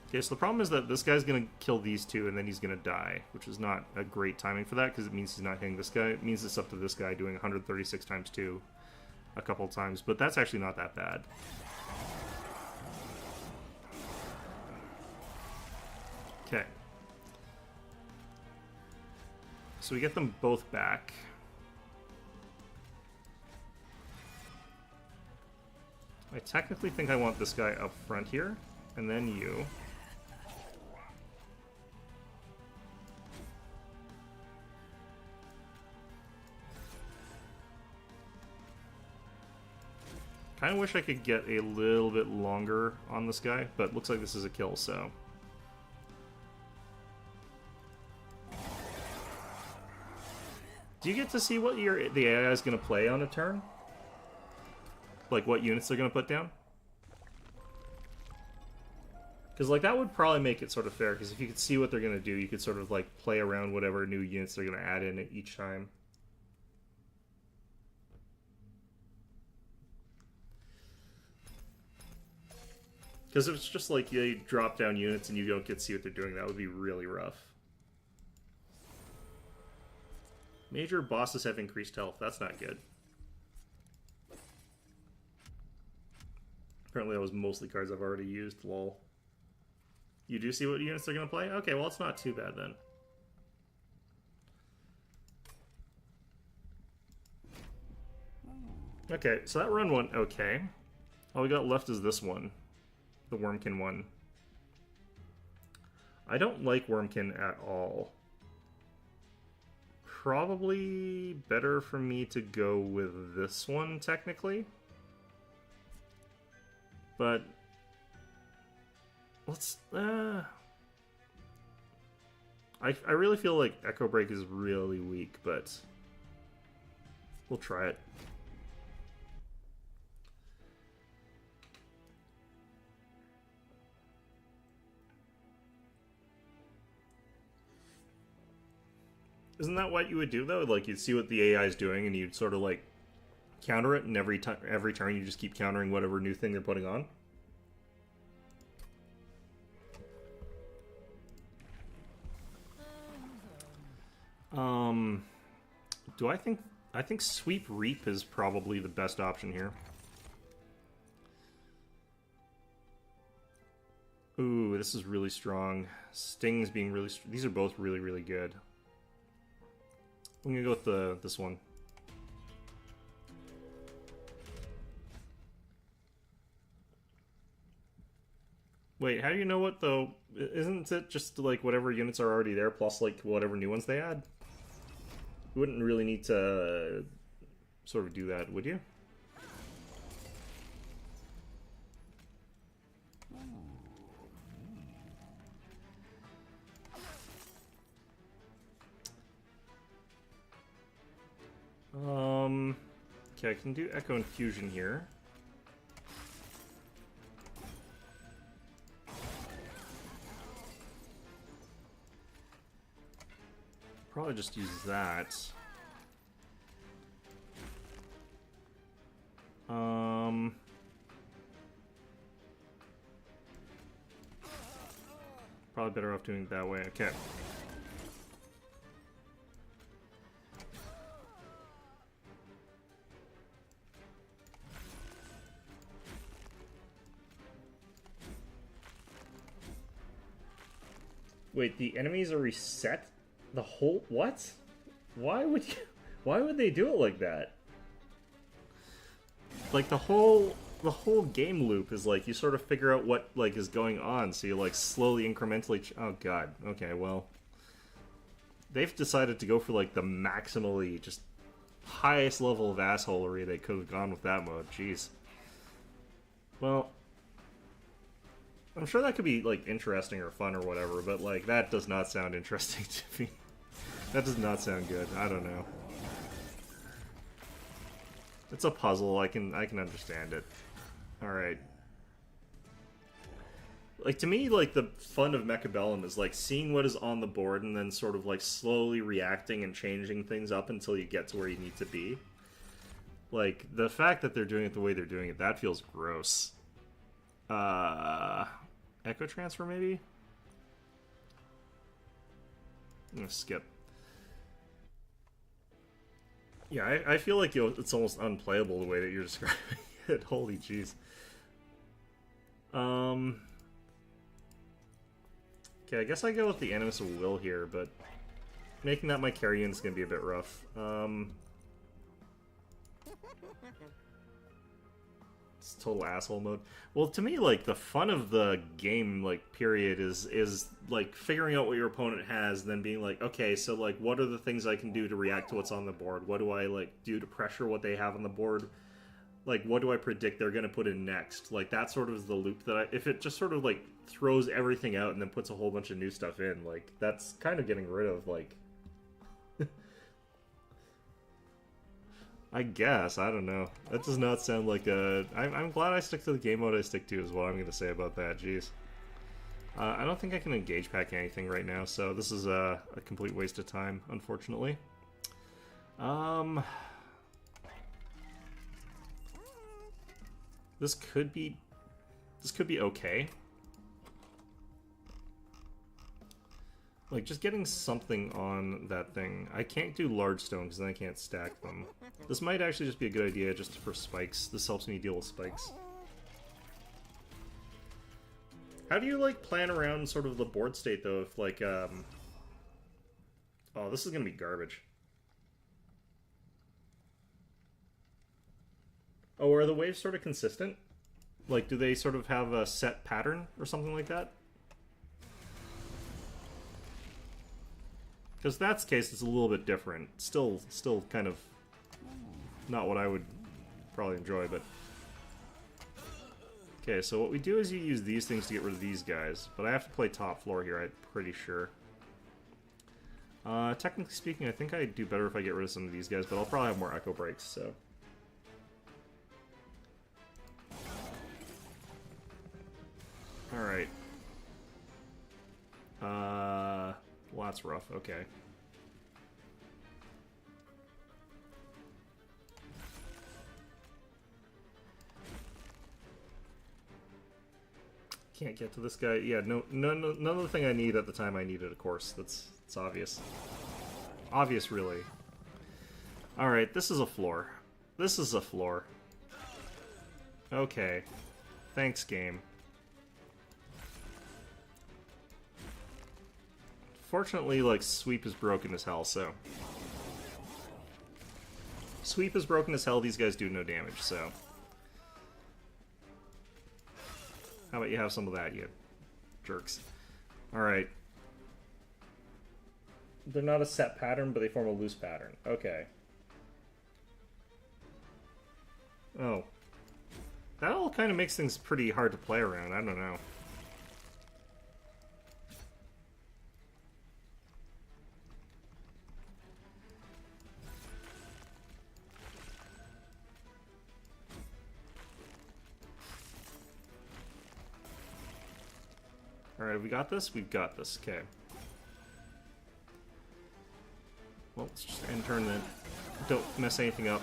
Speaker 1: Okay, so the problem is that this guy's going to kill these two, and then he's going to die, which is not a great timing for that, because it means he's not hitting this guy. It means it's up to this guy doing 136 times 2 a couple times, but that's actually not that bad. Okay. So we get them both back. I technically think I want this guy up front here, and then you. Kind of wish I could get a little bit longer on this guy, but looks like this is a kill, so... Do you get to see what the AI is going to play on a turn? Like, what units they're going to put down? Because, like, that would probably make it sort of fair, because if you could see what they're going to do, you could sort of, like, play around whatever new units they're going to add in each time. Because if it's just, like, they drop down units and you don't get to see what they're doing, that would be really rough. Major bosses have increased health. That's not good. Apparently that was mostly cards I've already used. Lol. You do see what units they're going to play? Okay, well, it's not too bad then. Okay, so that run went okay. All we got left is this one. The Wurmkin one. I don't like Wurmkin at all. Probably better for me to go with this one, technically. But... let's... I really feel like Echo Break is really weak, but... we'll try it. Isn't that what you would do, though? Like, you'd see what the AI is doing, and you'd sort of, like, counter it, and every turn you just keep countering whatever new thing they're putting on? Do I think... I think Sweep Reap is probably the best option here. Ooh, this is really strong. Sting's being really... these are both really, really good. I'm gonna go with this one. Wait, how do you know what, though? Isn't it just, like, whatever units are already there, plus, like, whatever new ones they add? You wouldn't really need to sort of do that, would you? Okay, I can do Echo Infusion here. Probably just use that. Probably better off doing it that way. Okay. Wait, the enemies are reset? The whole... what? Why would you... why would they do it like that? Like, the whole game loop is, like, you sort of figure out what, like, is going on, so you, like, slowly, incrementally... oh, God. Okay, well... they've decided to go for, like, the maximally, just, highest level of assholery they could have gone with that mode. Jeez. Well... I'm sure that could be, like, interesting or fun or whatever, but, like, that does not sound interesting to me. That does not sound good. I don't know. It's a puzzle. I can understand it. Alright. Like, to me, like, the fun of Mechabellum is, like, seeing what is on the board and then sort of, like, slowly reacting and changing things up until you get to where you need to be. Like, the fact that they're doing it the way they're doing it, that feels gross. Echo Transfer, maybe? I'm gonna skip. Yeah, I feel like it's almost unplayable the way that you're describing it. Holy jeez. Okay, I guess I go with the Animus of Will here, but making that my carry unit is gonna be a bit rough. It's total asshole mode. Well, to me, like, the fun of the game, like, period, is like, figuring out what your opponent has, and then being like, okay, so, like, what are the things I can do to react to what's on the board? What do I, like, do to pressure what they have on the board? Like, what do I predict they're gonna put in next? Like, that sort of is the loop that if it just sort of, like, throws everything out and then puts a whole bunch of new stuff in, like, that's kind of getting rid of, like... I guess, I don't know. That does not sound like a... I'm glad I stick to the game mode I stick to is what I'm going to say about that, jeez. I don't think I can engage pack anything right now, so this is a complete waste of time, unfortunately. This could be okay. Like, just getting something on that thing. I can't do large stone because then I can't stack them. This might actually just be a good idea just for spikes. This helps me deal with spikes. How do you, like, plan around sort of the board state, though, if, like, oh, this is gonna be garbage. Oh, are the waves sort of consistent? Like, do they sort of have a set pattern or something like that? Because that's the case, it's a little bit different. Still kind of not what I would probably enjoy, but... Okay, so what we do is you use these things to get rid of these guys, but I have to play top floor here, I'm pretty sure. Technically speaking, I think I do better if I get rid of some of these guys, but I'll probably have more Echo Breaks, so... Alright. Well, that's rough. Okay. Can't get to this guy. Yeah, none of the thing I need at the time I needed, of course. It's obvious. Obvious, really. Alright, this is a floor. This is a floor. Okay. Thanks, game. Fortunately, like, sweep is broken as hell, so... Sweep is broken as hell, these guys do no damage, so... How about you have some of that, you jerks. Alright. They're not a set pattern, but they form a loose pattern. Okay. Oh. That all kind of makes things pretty hard to play around, I don't know. Alright, we got this? We've got this. Okay. Well, let's just end turn then. Don't mess anything up.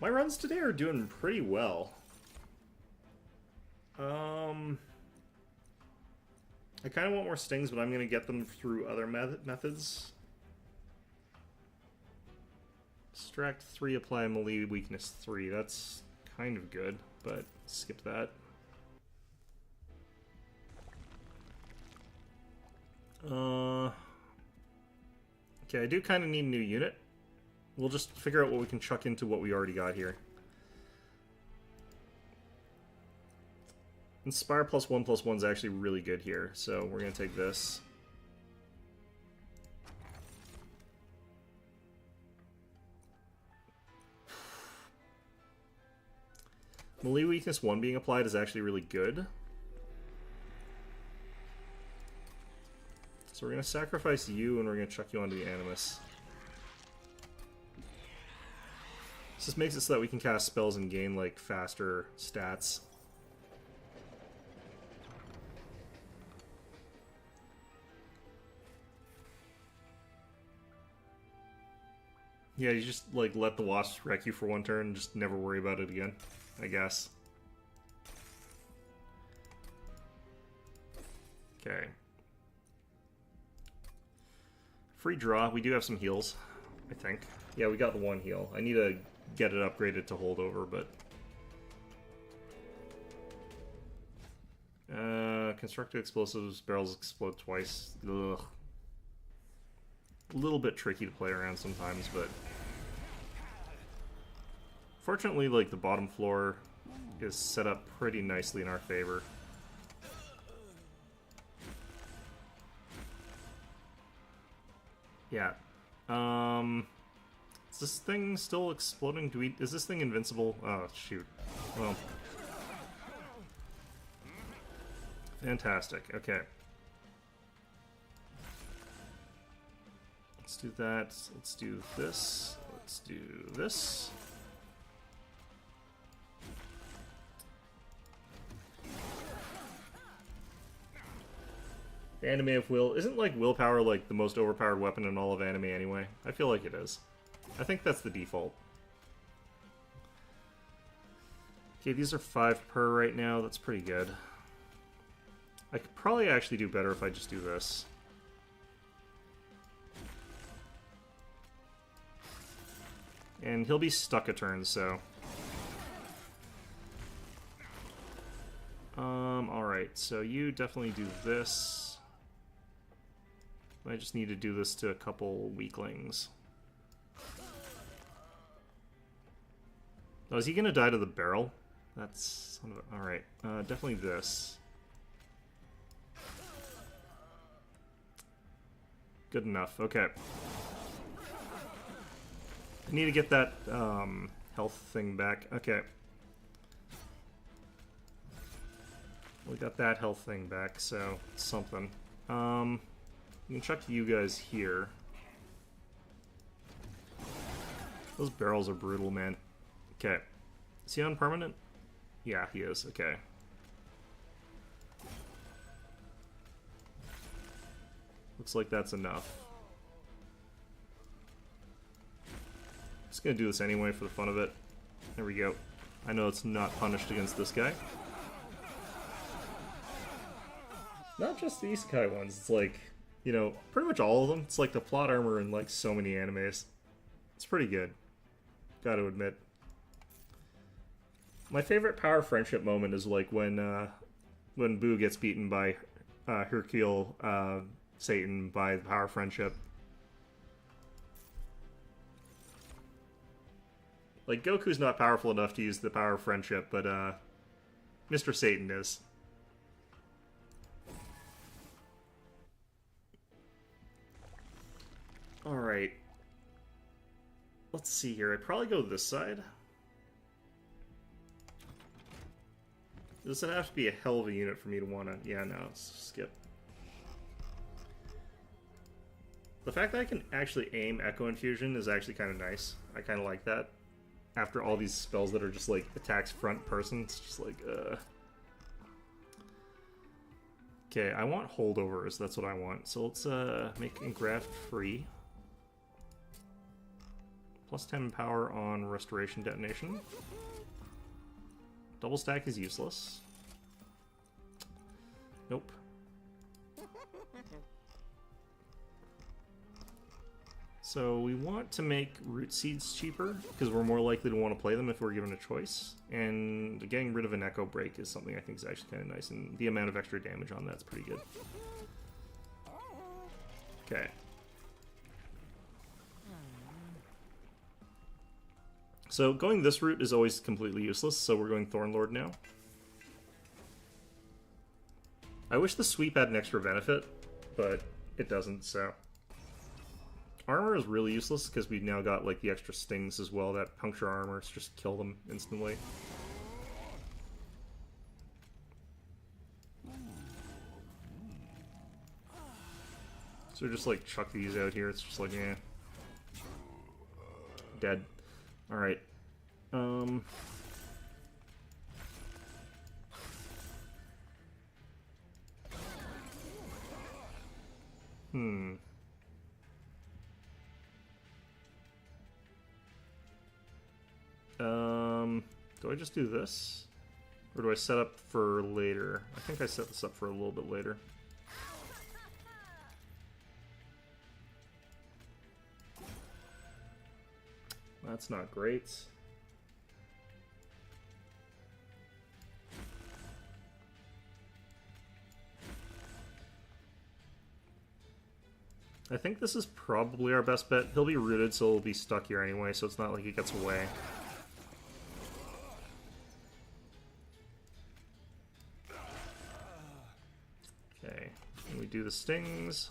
Speaker 1: My runs today are doing pretty well. I kind of want more stings, but I'm going to get them through other methods. Distract 3, apply melee weakness 3. That's kind of good, but skip that. Okay, I do kind of need a new unit. We'll just figure out what we can chuck into what we already got here. Inspire +1/+1 is actually really good here, so we're going to take this. Melee weakness 1 being applied is actually really good. So we're going to sacrifice you and we're going to chuck you onto the Animus. This just makes it so that we can cast spells and gain like faster stats. Yeah, you just like let the wasps wreck you for one turn and just never worry about it again, I guess. Okay. Free draw. We do have some heals, I think. Yeah, we got the one heal. I need to get it upgraded to holdover, but... constructed explosives, barrels explode twice. Ugh. A little bit tricky to play around sometimes, but... Fortunately, like, the bottom floor is set up pretty nicely in our favor. Yeah. Is this thing still exploding? Is this thing invincible? Oh, shoot. Well. Fantastic. Okay. Let's do that. Let's do this. Let's do this. The Anime of Will. Isn't, like, willpower, like, the most overpowered weapon in all of anime anyway? I feel like it is. I think that's the default. Okay, these are 5 per right now. That's pretty good. I could probably actually do better if I just do this. And he'll be stuck a turn, so... alright, so you definitely do this. I just need to do this to a couple weaklings. Oh, is he gonna die to the barrel? That's... alright, definitely this. Good enough, okay. I need to get that, health thing back. Okay. We got that health thing back, so something. We can chuck you guys here. Those barrels are brutal, man. Okay. Is he on permanent? Yeah, he is. Okay. Looks like that's enough. Just gonna do this anyway for the fun of it. There we go. I know it's not punished against this guy. Not just the isekai ones, it's like, you know, pretty much all of them. It's like the plot armor in like so many animes. It's pretty good. Gotta admit. My favorite power friendship moment is like when Boo gets beaten by Hercule Satan by the power friendship. Like, Goku's not powerful enough to use the power of friendship, but Mr. Satan is. Alright. Let's see here. I'd probably go this side. Does it have to be a hell of a unit for me to want to... Yeah, no, skip. The fact that I can actually aim Echo Infusion is actually kind of nice. I kind of like that. After all these spells that are just like attacks front person, it's just like, Okay, I want holdovers. That's what I want. So let's make engraft free. Plus 10 power on restoration detonation. Double stack is useless. Nope. So we want to make root seeds cheaper, because we're more likely to want to play them if we're given a choice. And getting rid of an echo break is something I think is actually kind of nice, and the amount of extra damage on that's pretty good. Okay. So going this route is always completely useless, so we're going Thornlord now. I wish the sweep had an extra benefit, but it doesn't, so... Armor is really useless because we've now got like the extra stings as well. That puncture armors just kill them instantly. So just like chuck these out here. It's just like, eh. Dead. Alright. Do I just do this? Or do I set up for later? I think I set this up for a little bit later. That's not great. I think this is probably our best bet. He'll be rooted, so he'll be stuck here anyway, so it's not like he gets away. Okay, and we do the stings.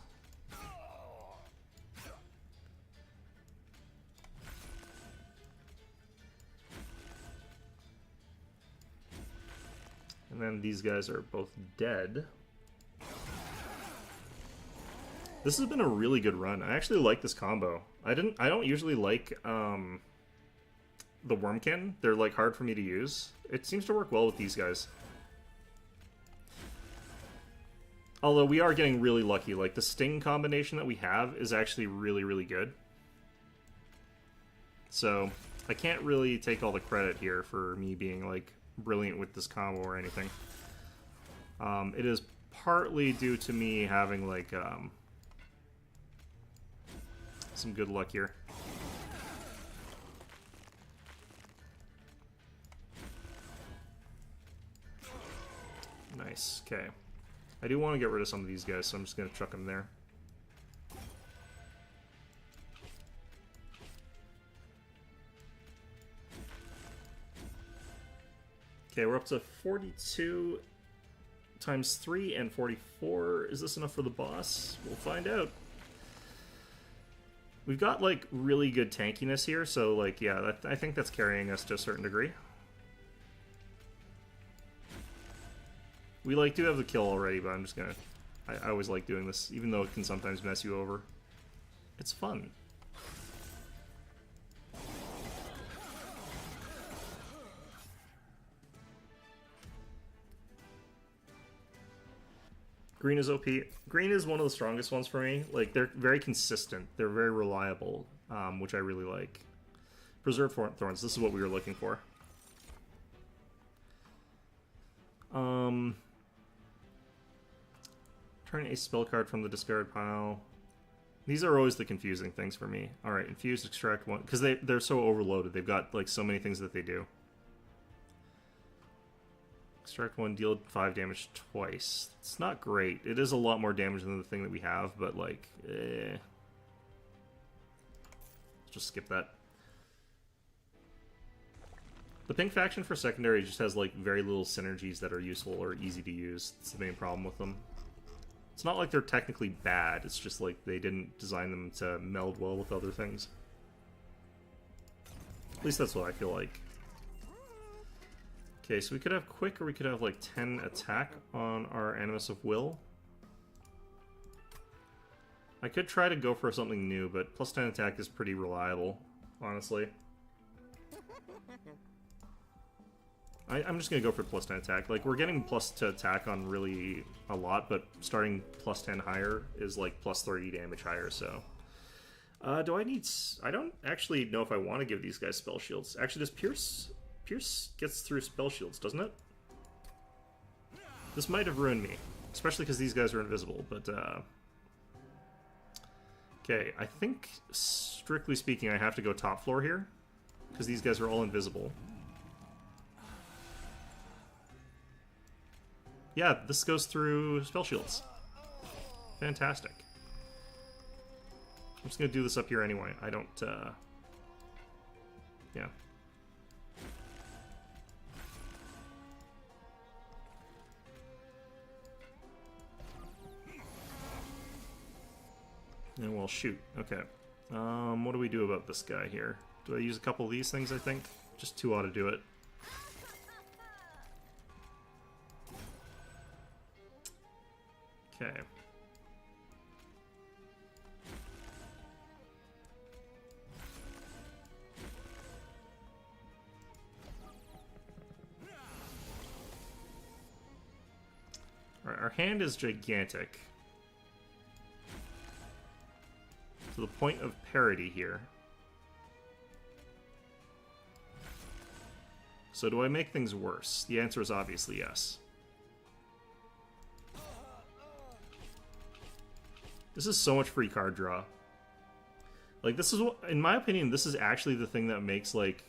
Speaker 1: And then these guys are both dead. This has been a really good run. I actually like this combo. I don't usually like the Wurmkin. They're like hard for me to use. It seems to work well with these guys. Although we are getting really lucky. Like the Sting combination that we have is actually really, really good. So I can't really take all the credit here for me being like brilliant with this combo or anything. It is partly due to me having like some good luck here. Nice, okay. I do want to get rid of some of these guys, so I'm just going to chuck them there. Okay, we're up to 42 times 3 and 44. Is this enough for the boss? We'll find out. We've got, like, really good tankiness here, so, like, yeah, I think that's carrying us to a certain degree. We, like, do have the kill already, but I'm just gonna... I always like doing this, even though it can sometimes mess you over. It's fun. Green is OP. Green is one of the strongest ones for me. Like, they're very consistent. They're very reliable, which I really like. Preserve Thorns. This is what we were looking for. Turn a spell card from the discard pile. These are always the confusing things for me. Alright, infused, extract one. Because they're so overloaded. They've got, like, so many things that they do. Extract one, deal 5 damage twice. It's not great. It is a lot more damage than the thing that we have, but, like, Let's just skip that. The pink faction for secondary just has, like, very little synergies that are useful or easy to use. That's the main problem with them. It's not like they're technically bad, it's just like they didn't design them to meld well with other things. At least that's what I feel like. Okay, so we could have quick or we could have like 10 attack on our Animus of Will. I could try to go for something new, but plus 10 attack is pretty reliable, honestly. I'm just gonna go for plus 10 attack. Like, we're getting plus to attack on really a lot, but starting plus 10 higher is like plus 30 damage higher, so... do I need... I don't actually know if I want to give these guys spell shields. Actually, does Pierce... Pierce gets through spell shields, doesn't it? This might have ruined me. Especially because these guys are invisible, but... Okay, I think, strictly speaking, I have to go top floor here. Because these guys are all invisible. Yeah, this goes through spell shields. Fantastic. I'm just gonna do this up here anyway. I don't, yeah. And we'll shoot. Okay. What do we do about this guy here? Do I use a couple of these things, I think? Just two ought to do it. Okay. Alright, our hand is gigantic. To the point of parity here. So do I make things worse? The answer is obviously yes. This is so much free card draw. Like, this is what, in my opinion, this is actually the thing that makes, like,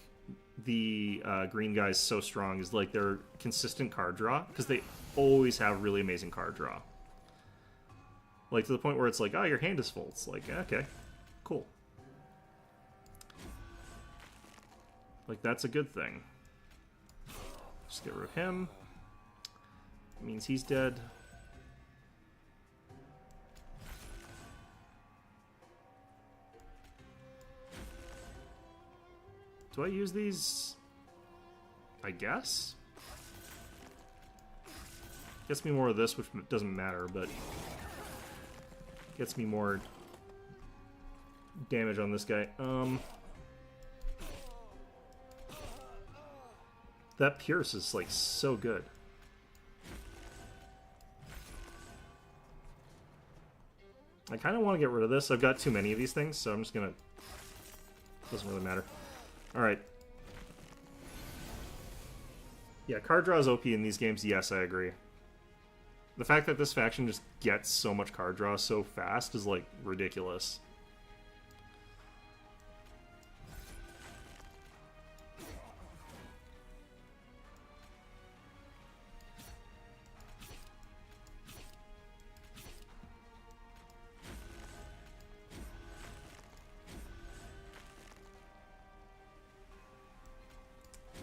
Speaker 1: the green guys so strong, is, like, their consistent card draw, because they always have really amazing card draw. Like, to the point where it's like, oh, your hand is full. It's like, okay, cool. Like, that's a good thing. Just get rid of him. It means he's dead. Do I use these? I guess? Gets me more of this, which doesn't matter, but gets me more damage on this guy. That Pierce is, like, so good. I kind of want to get rid of this. I've got too many of these things, so I'm just gonna... Doesn't really matter. Alright. Yeah, card draw is OP in these games. Yes, I agree. The fact that this faction just gets so much card draw so fast is, like, ridiculous.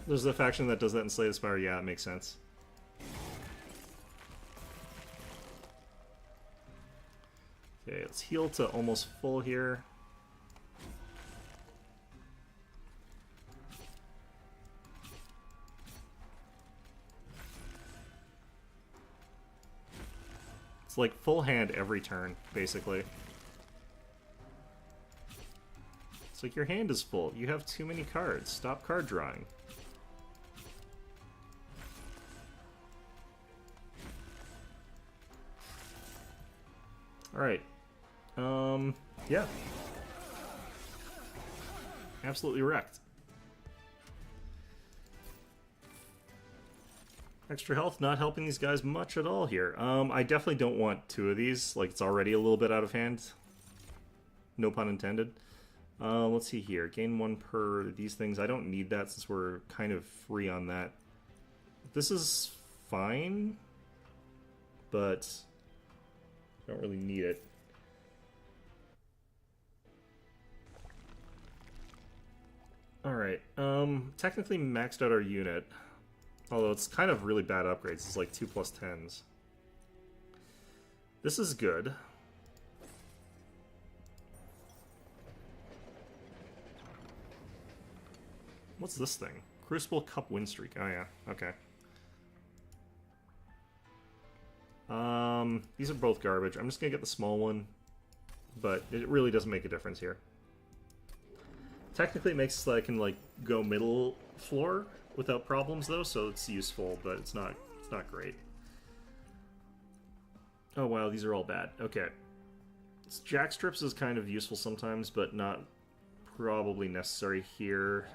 Speaker 1: There's the faction that does that in Slay the Spire. Yeah, it makes sense. Okay, let's heal to almost full here. It's like full hand every turn, basically. It's like your hand is full. You have too many cards. Stop card drawing. Alright. Yeah. Absolutely wrecked. Extra health not helping these guys much at all here. I definitely don't want two of these. Like, it's already a little bit out of hand. No pun intended. Let's see here. Gain one per these things. I don't need that since we're kind of free on that. This is fine, but I don't really need it. Alright, technically maxed out our unit. Although it's kind of really bad upgrades. It's like 2+10s. This is good. What's this thing? Crucible Cup win streak. Oh yeah, okay. These are both garbage. I'm just gonna get the small one, but it really doesn't make a difference here. Technically, it makes so I can like go middle floor without problems though, so it's useful, but it's not great. Oh wow, these are all bad. Okay. Jack strips is kind of useful sometimes, but not probably necessary here.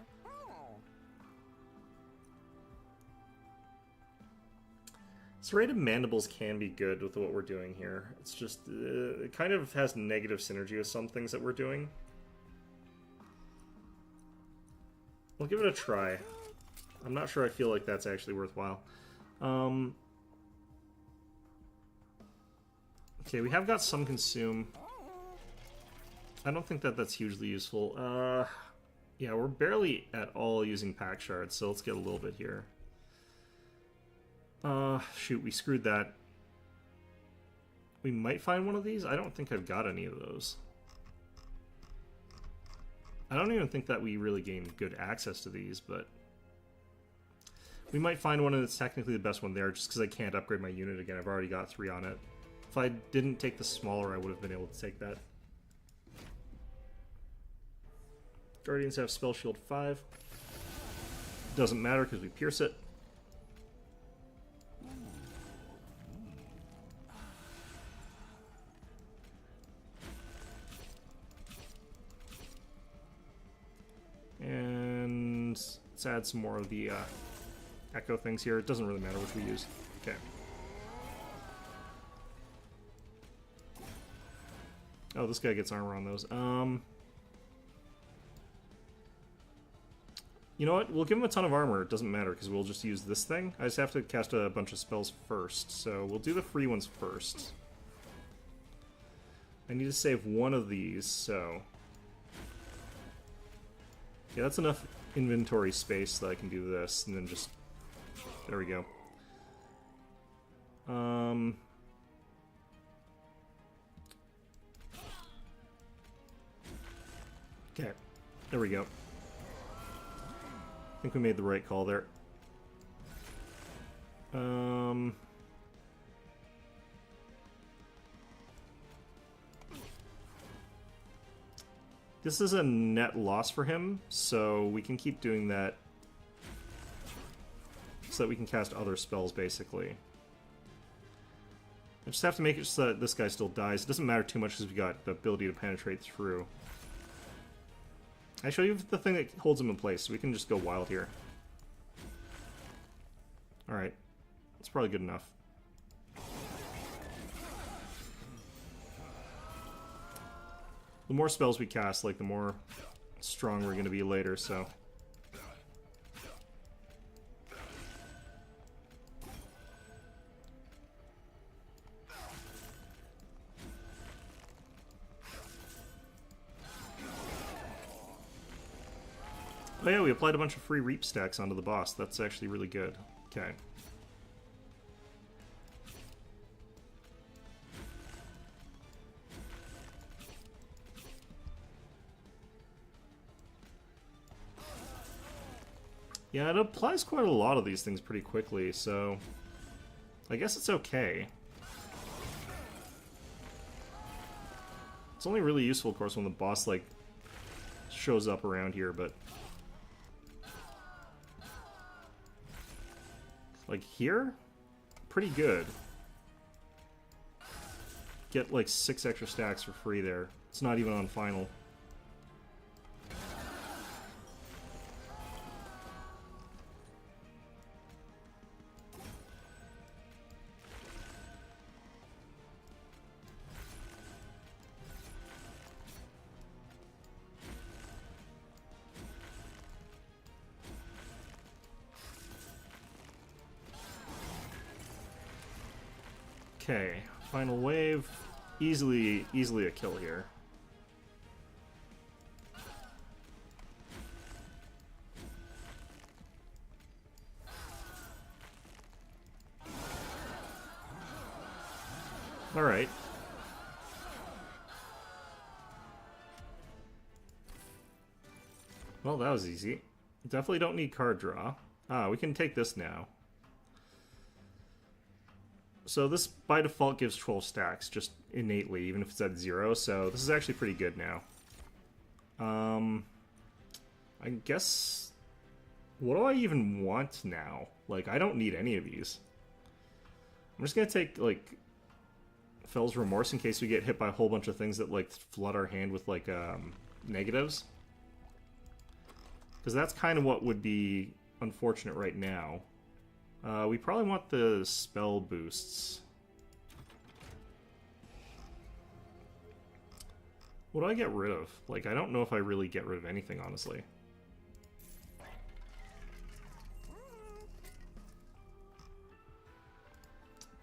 Speaker 1: Serrated mandibles can be good with what we're doing here. It's just, it kind of has negative synergy with some things that we're doing. We'll give it a try. I'm not sure I feel like that's actually worthwhile. Okay, we have got some consume. I don't think that that's hugely useful. Yeah, we're barely at all using pack shards, so let's get a little bit here. Shoot, we screwed that. We might find one of these? I don't think I've got any of those. I don't even think that we really gain good access to these, but... we might find one that's technically the best one there, just because I can't upgrade my unit again. I've already got 3 on it. If I didn't take the smaller, I would have been able to take that. Guardians have Spell Shield 5. Doesn't matter because we pierce it. And let's add some more of the echo things here. It doesn't really matter which we use. Okay. Oh, this guy gets armor on those. You know what? We'll give him a ton of armor. It doesn't matter because we'll just use this thing. I just have to cast a bunch of spells first. So we'll do the free ones first. I need to save one of these, so... yeah, that's enough inventory space that I can do this, and then just... there we go. Okay, there we go. I think we made the right call there. This is a net loss for him, so we can keep doing that so that we can cast other spells, basically. I just have to make it so that this guy still dies. It doesn't matter too much because we got the ability to penetrate through. Actually, you have the thing that holds him in place, so we can just go wild here. Alright. That's probably good enough. The more spells we cast, like, the more strong we're going to be later, so... oh yeah, we applied a bunch of free reap stacks onto the boss. That's actually really good. Okay. Yeah, it applies quite a lot of these things pretty quickly, so... I guess it's okay. It's only really useful, of course, when the boss, like, shows up around here, but... like, here? Pretty good. Get, like, 6 extra stacks for free there. It's not even on final. Okay, final wave. Easily a kill here. Alright. Well, that was easy. Definitely don't need card draw. Ah, we can take this now. So this, by default, gives 12 stacks, just innately, even if it's at 0, so this is actually pretty good now. I guess... What do I even want now? Like, I don't need any of these. I'm just gonna take, like, Fell's Remorse in case we get hit by a whole bunch of things that, like, flood our hand with, like, negatives. Because that's kind of what would be unfortunate right now. We probably want the spell boosts. What do I get rid of? Like, I don't know if I really get rid of anything, honestly.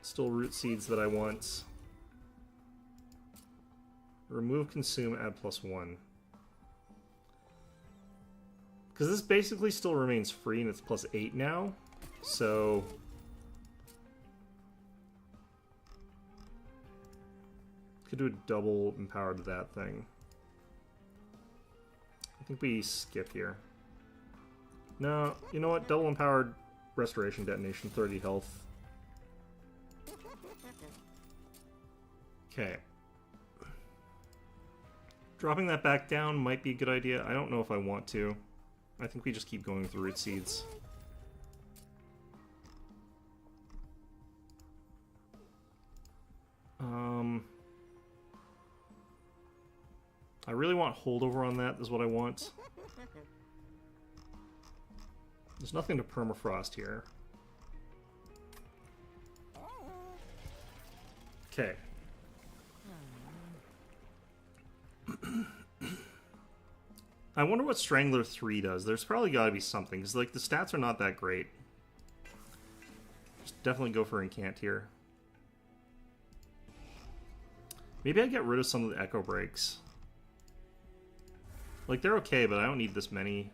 Speaker 1: Still root seeds that I want. Remove, consume, add +1. Because this basically still remains free and it's +8 now. So... could do a double empowered to that thing. I think we skip here. No, you know what? Double empowered restoration detonation, 30 health. Okay. Dropping that back down might be a good idea. I don't know if I want to. I think we just keep going with the root seeds. I really want holdover on that, is what I want. There's nothing to permafrost here. Okay. I wonder what Strangler 3 does. There's probably got to be something, because like the stats are not that great. Just definitely go for Incant here. Maybe I get rid of some of the Echo Breaks. Like, they're okay, but I don't need this many.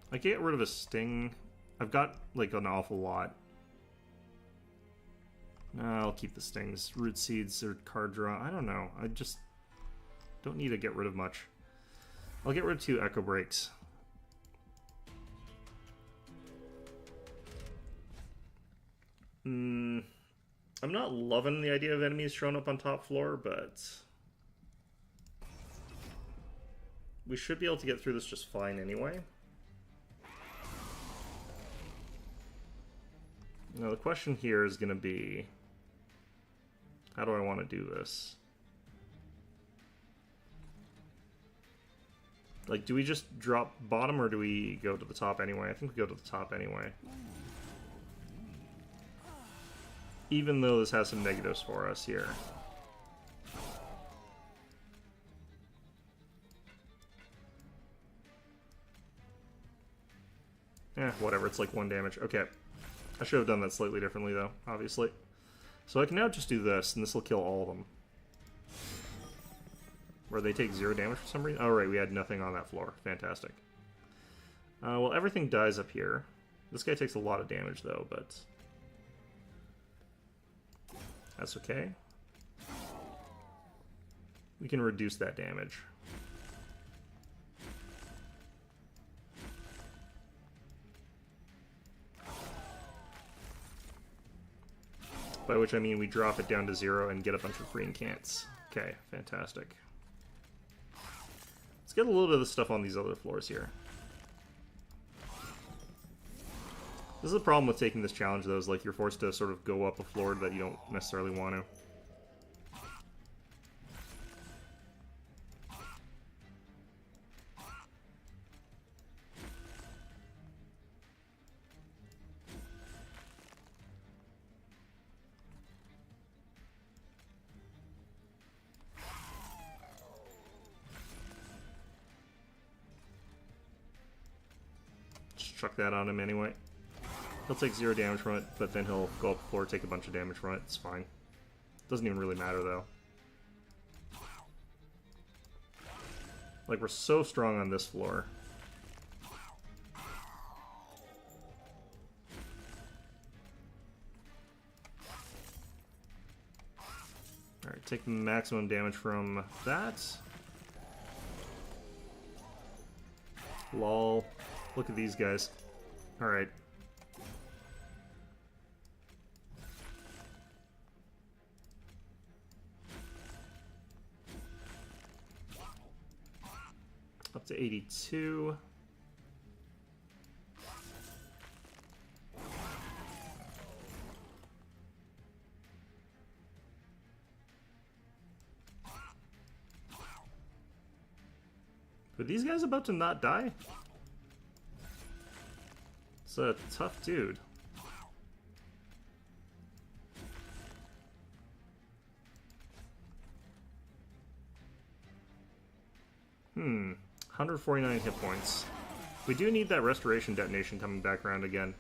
Speaker 1: I can get rid of a Sting. I've got, like, an awful lot. I'll keep the Stings. Root Seeds or card draw. I don't know. I just don't need to get rid of much. I'll get rid of 2 Echo Breaks. I'm not loving the idea of enemies showing up on top floor, but we should be able to get through this just fine anyway. Now the question here is going to be, how do I want to do this? Like, do we just drop bottom or do we go to the top anyway? I think we go to the top anyway. Even though this has some negatives for us here. Whatever, it's like 1 damage. Okay. I should have done that slightly differently though, obviously. So I can now just do this, and this will kill all of them. Where they take 0 damage for some reason? Oh right, we had nothing on that floor. Fantastic. Well, everything dies up here. This guy takes a lot of damage though, but that's okay. We can reduce that damage. By which I mean we drop it down to 0 and get a bunch of free incants. Okay, fantastic. Let's get a little bit of the stuff on these other floors here. This is the problem with taking this challenge though, is like you're forced to sort of go up a floor that you don't necessarily want to. Chuck that on him anyway. He'll take 0 damage from it, but then he'll go up the floor, take a bunch of damage from it. It's fine. Doesn't even really matter though. Like, we're so strong on this floor. Alright, take the maximum damage from that. Lol. Look at these guys. Alright. Up to 82. Are these guys about to not die? It's a tough dude. Hmm. 149 hit points. We do need that restoration detonation coming back around again.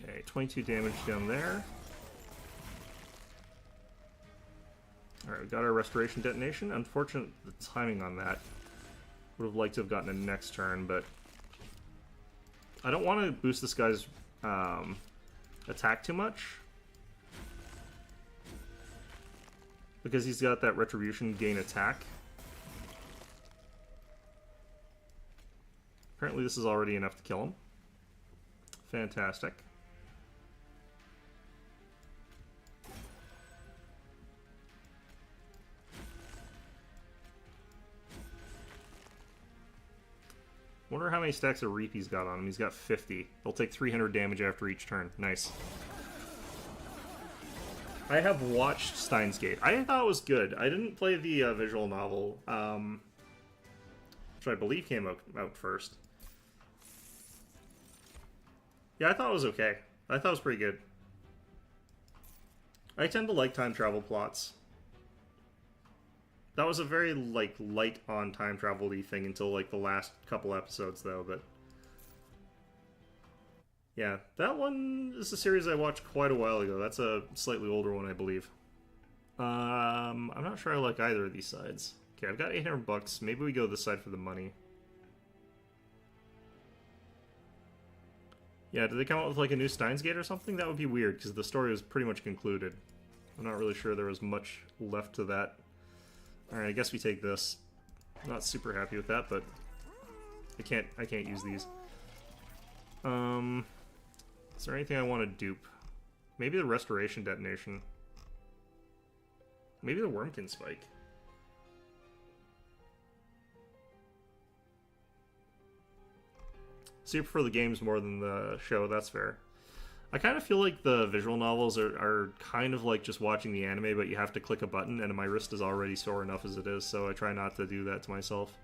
Speaker 1: Okay, 22 damage down there. Alright, we got our restoration detonation. Unfortunate the timing on that. Would have liked to have gotten a next turn, but I don't want to boost this guy's attack too much, because he's got that retribution gain attack. Apparently this is already enough to kill him. Fantastic. Wonder how many stacks of Reap he's got on him. He's got 50. He'll take 300 damage after each turn. Nice. I have watched Steins Gate. I thought it was good. I didn't play the visual novel, which I believe came out first. Yeah, I thought it was okay. I thought it was pretty good. I tend to like time travel plots. That was a very, like, light on time travel-y thing until, like, the last couple episodes, though, but... yeah, that one is a series I watched quite a while ago. That's a slightly older one, I believe. I'm not sure I like either of these sides. Okay, I've got 800 bucks. Maybe we go this side for the money. Yeah, did they come out with, like, a new Steins Gate or something? That would be weird, because the story was pretty much concluded. I'm not really sure there was much left to that. Alright, I guess we take this. I'm not super happy with that, but I can't use these. Is there anything I want to dupe? Maybe the restoration detonation. Maybe the Wormkin spike. So you prefer the games more than the show, that's fair. I kind of feel like the visual novels are kind of like just watching the anime, but you have to click a button, and my wrist is already sore enough as it is, so I try not to do that to myself.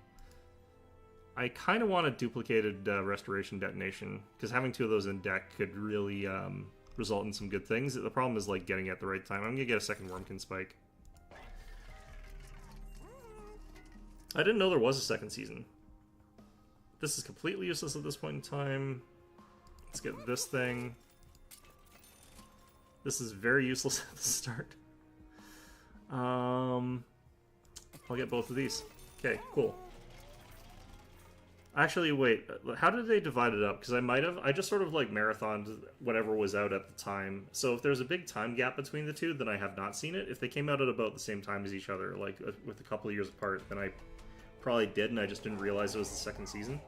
Speaker 1: I kind of want a duplicated restoration detonation, because having two of those in deck could really result in some good things. The problem is like getting it at the right time. I'm going to get a second Wormkin spike. I didn't know there was a second season. This is completely useless at this point in time. Let's get this thing. This is very useless at the start. I'll get both of these. Okay, cool. Actually, wait. How did they divide it up? Because I just sort of like marathoned whatever was out at the time. So if there's a big time gap between the two, then I have not seen it. If they came out at about the same time as each other, like with a couple of years apart, then I probably did, and I just didn't realize it was the second season.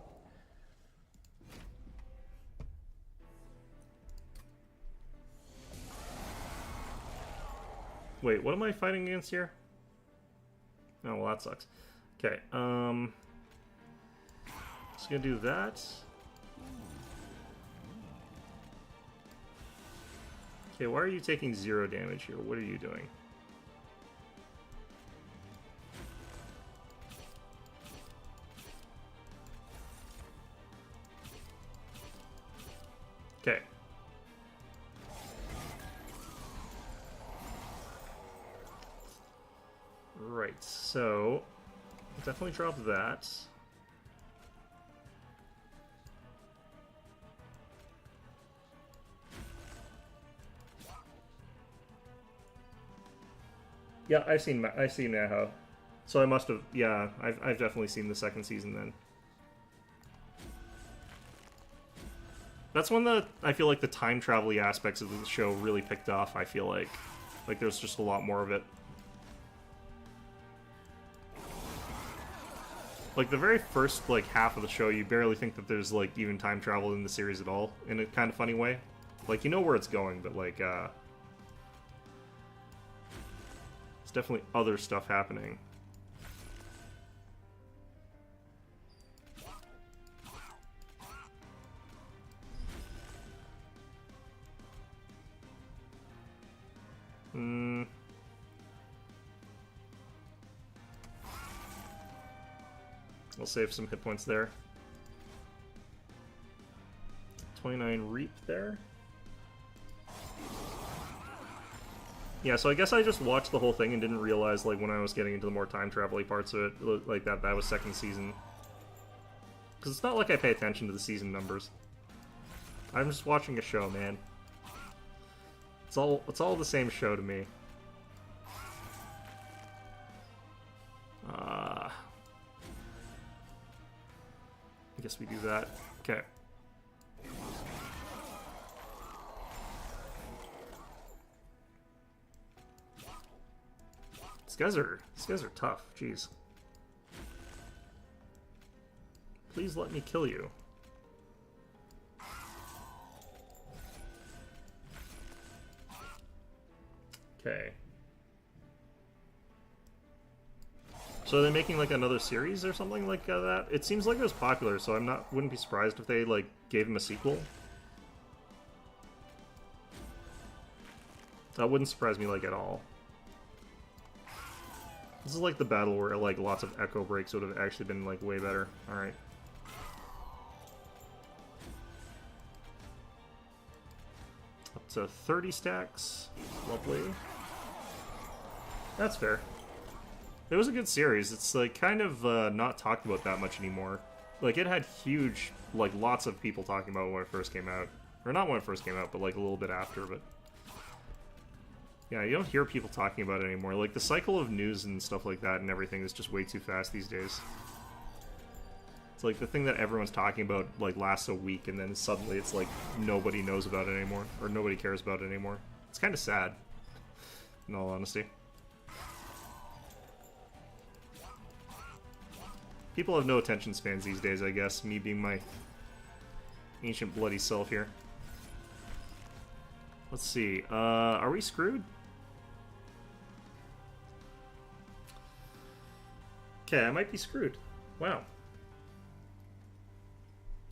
Speaker 1: Wait, what am I fighting against here? Oh, well, that sucks. Okay, just gonna do that. Okay, why are you taking 0 damage here? What are you doing? Okay. Right, so definitely drop that. Yeah, I've seen Maho. So I must have, yeah, I've definitely seen the second season then. That's when I feel like the time travel-y aspects of the show really picked off, I feel like. Like, there's just a lot more of it. Like, the very first, like, half of the show, you barely think that there's, like, even time travel in the series at all, in a kind of funny way. Like, you know where it's going, but, like, there's definitely other stuff happening. I'll save some hit points there. 29 Reap there. Yeah, so I guess I just watched the whole thing and didn't realize, like, when I was getting into the more time travel-y parts of it, like, that was second season. Because it's not like I pay attention to the season numbers. I'm just watching a show, man. It's all the same show to me. I guess we do that. Okay. These guys are tough. Jeez. Please let me kill you. Okay. So are they making like another series or something like that? It seems like it was popular, so wouldn't be surprised if they like gave him a sequel. That wouldn't surprise me like at all. This is like the battle where like lots of echo breaks would have actually been like way better. All right. Up to 30 stacks. Lovely. That's fair. It was a good series. It's like kind of not talked about that much anymore. Like it had huge, like lots of people talking about it when it first came out. Or not when it first came out, but like a little bit after, but... Yeah, you don't hear people talking about it anymore. Like the cycle of news and stuff like that and everything is just way too fast these days. It's like the thing that everyone's talking about like lasts a week and then suddenly it's like nobody knows about it anymore. Or nobody cares about it anymore. It's kind of sad, in all honesty. People have no attention spans these days, I guess. Me being my ancient bloody self here. Let's see. Are we screwed? Okay, I might be screwed. Wow.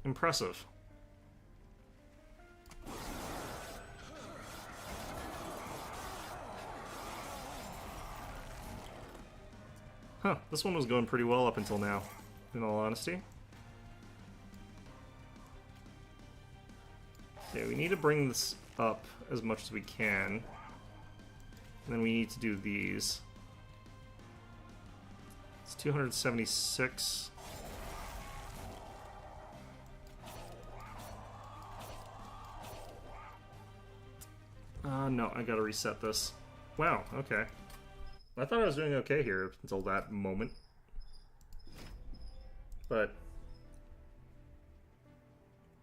Speaker 1: Impressive. Huh, this one was going pretty well up until now, in all honesty. Okay, we need to bring this up as much as we can. And then we need to do these. It's 276. No, I gotta reset this. Wow, okay. I thought I was doing okay here until that moment. But...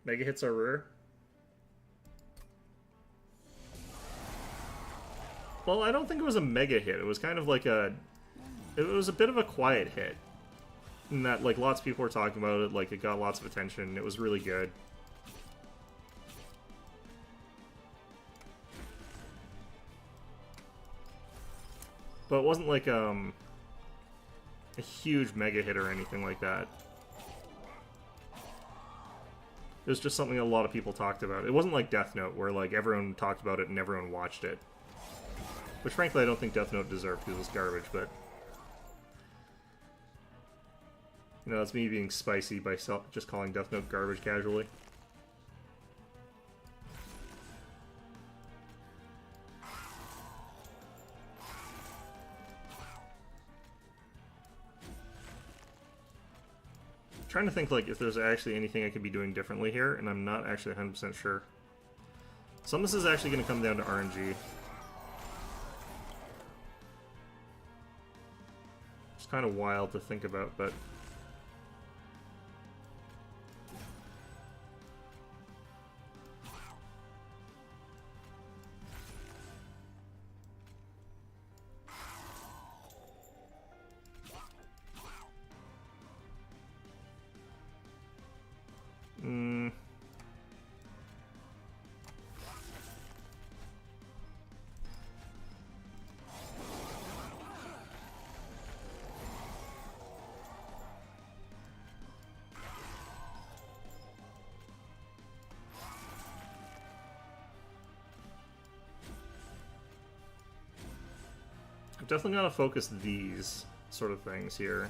Speaker 1: Mega hits are rare. Well, I don't think it was a mega hit. It was kind of like a... It was a bit of a quiet hit. In that, like, lots of people were talking about it, like, it got lots of attention. It was really good. But it wasn't like, a huge mega hit or anything like that. It was just something a lot of people talked about. It wasn't like Death Note, where, like, everyone talked about it and everyone watched it. Which, frankly, I don't think Death Note deserved, because it was garbage, but... You know, that's me being spicy by just calling Death Note garbage casually. I'm trying to think, like, if there's actually anything I could be doing differently here, and I'm not actually 100% sure. Some of this is actually going to come down to RNG. It's kind of wild to think about, but... I'm definitely gonna focus these sort of things here.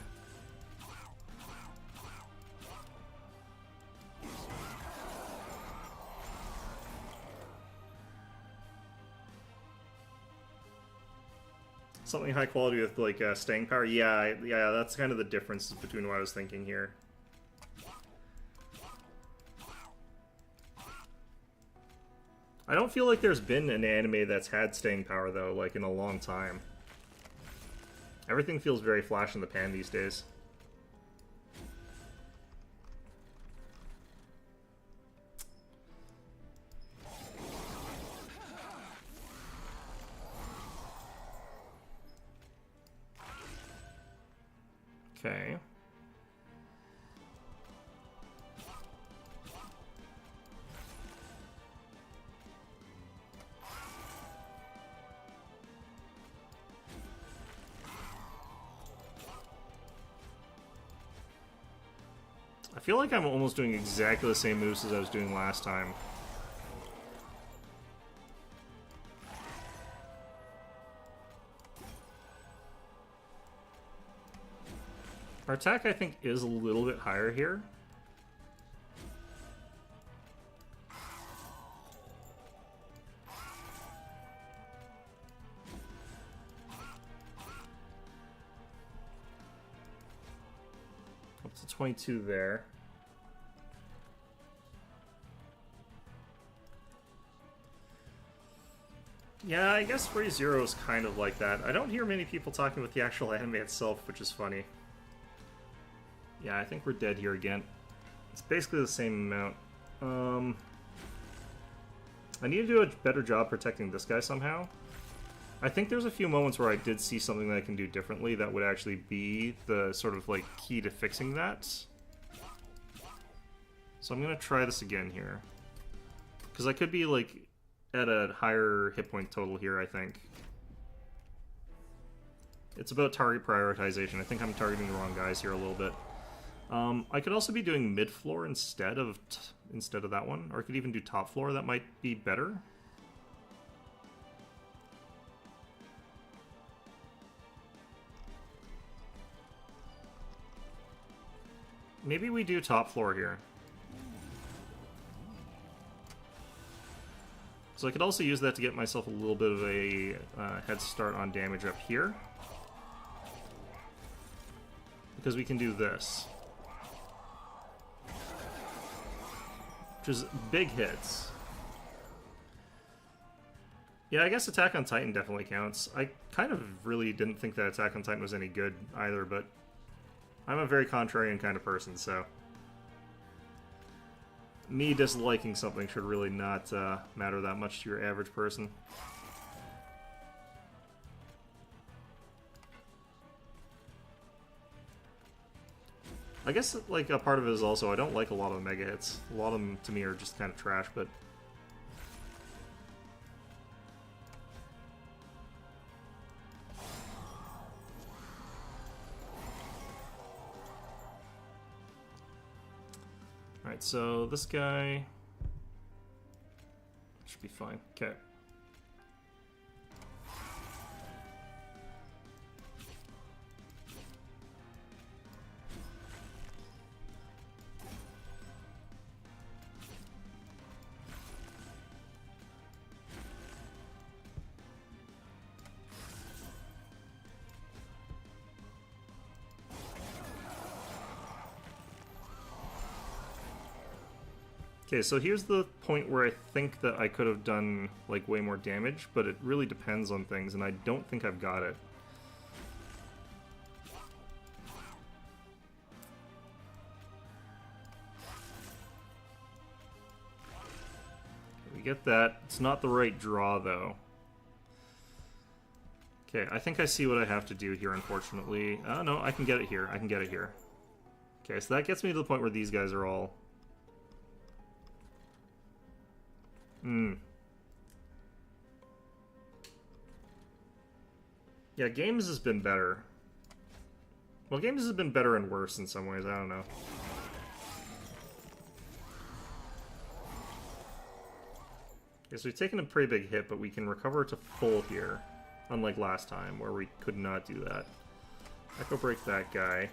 Speaker 1: Something high quality with like staying power. Yeah, that's kind of the difference between what I was thinking here. I don't feel like there's been an anime that's had staying power though, like in a long time. Everything feels very flash in the pan these days. Okay. I feel like I'm almost doing exactly the same moves as I was doing last time. Our attack, I think, is a little bit higher here. Up to 22 there. Yeah, I guess Re:Zero is kind of like that. I don't hear many people talking about the actual anime itself, which is funny. Yeah, I think we're dead here again. It's basically the same amount. I need to do a better job protecting this guy somehow. I think there's a few moments where I did see something that I can do differently that would actually be the sort of like key to fixing that. So I'm gonna try this again here. Because I could be like at a higher hit point total here, I think. It's about target prioritization. I think I'm targeting the wrong guys here a little bit. I could also be doing mid-floor instead of that one, or I could even do top floor. That might be better. Maybe we do top floor here. So I could also use that to get myself a little bit of a head start on damage up here. Because we can do this. Which is big hits. Yeah, I guess Attack on Titan definitely counts. I kind of really didn't think that Attack on Titan was any good either, but I'm a very contrarian kind of person, so me disliking something should really not matter that much to your average person. I guess like a part of it is also I don't like a lot of mega hits. A lot of them to me are just kind of trash, but alright, so this guy should be fine. Okay. Okay, so here's the point where I think that I could have done, like, way more damage, but it really depends on things, and I don't think I've got it. We get that. It's not the right draw, though. Okay, I think I see what I have to do here, unfortunately. No, I can get it here. I can get it here. Okay, so that gets me to the point where these guys are all... Yeah, Games has been better. Well, Games has been better and worse in some ways, I don't know. Okay, so we've taken a pretty big hit, but we can recover to full here. Unlike last time, where we could not do that. Echo Break that guy.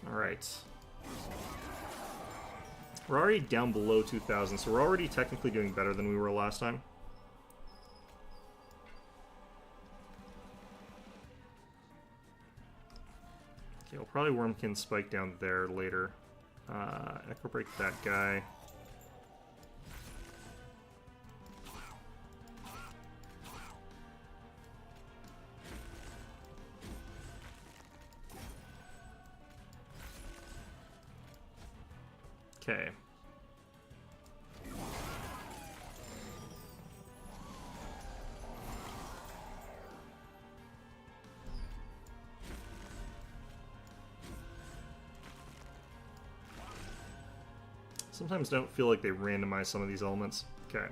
Speaker 1: Alright. We're already down below 2,000, so we're already technically doing better than we were last time. Okay, we'll probably Wormkin Spike down there later. Echo Break that guy. Okay. Sometimes don't feel like they randomize some of these elements. Okay.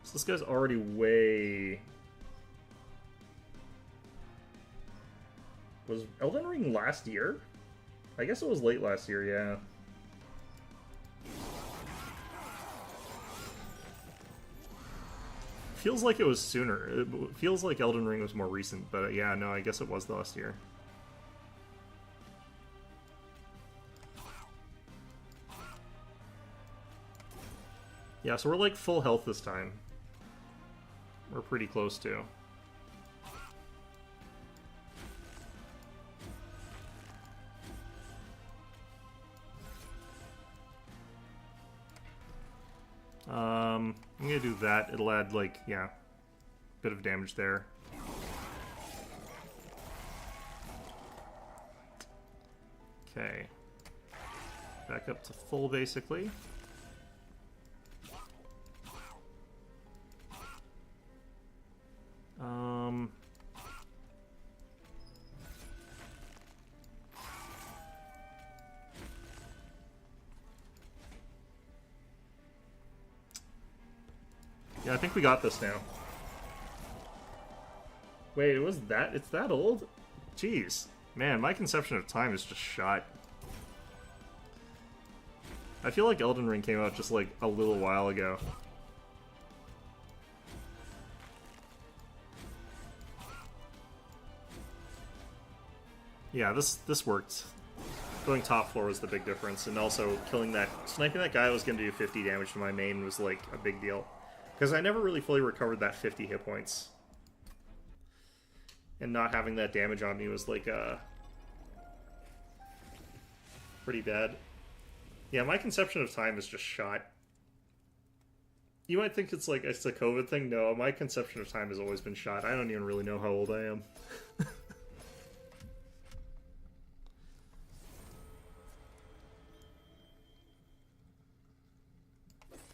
Speaker 1: So this guy's already way... Was Elden Ring last year? I guess it was late last year, yeah. Feels like it was sooner. It feels like Elden Ring was more recent, but yeah, no, I guess it was last year. Yeah, so we're like full health this time. We're pretty close to. I'm gonna do that. It'll add, like, yeah, a bit of damage there. Okay. Back up to full, basically. Yeah, I think we got this now. Wait, it was that? It's that old? Jeez. Man, my conception of time is just shot. I feel like Elden Ring came out just like a little while ago. Yeah, this worked. Going top floor was the big difference, and also killing that, sniping that guy that was going to do 50 damage to my main was like a big deal. Because I never really fully recovered that 50 hit points. And not having that damage on me was like pretty bad. Yeah, my conception of time is just shot. You might think it's like it's a COVID thing. No, my conception of time has always been shot. I don't even really know how old I am.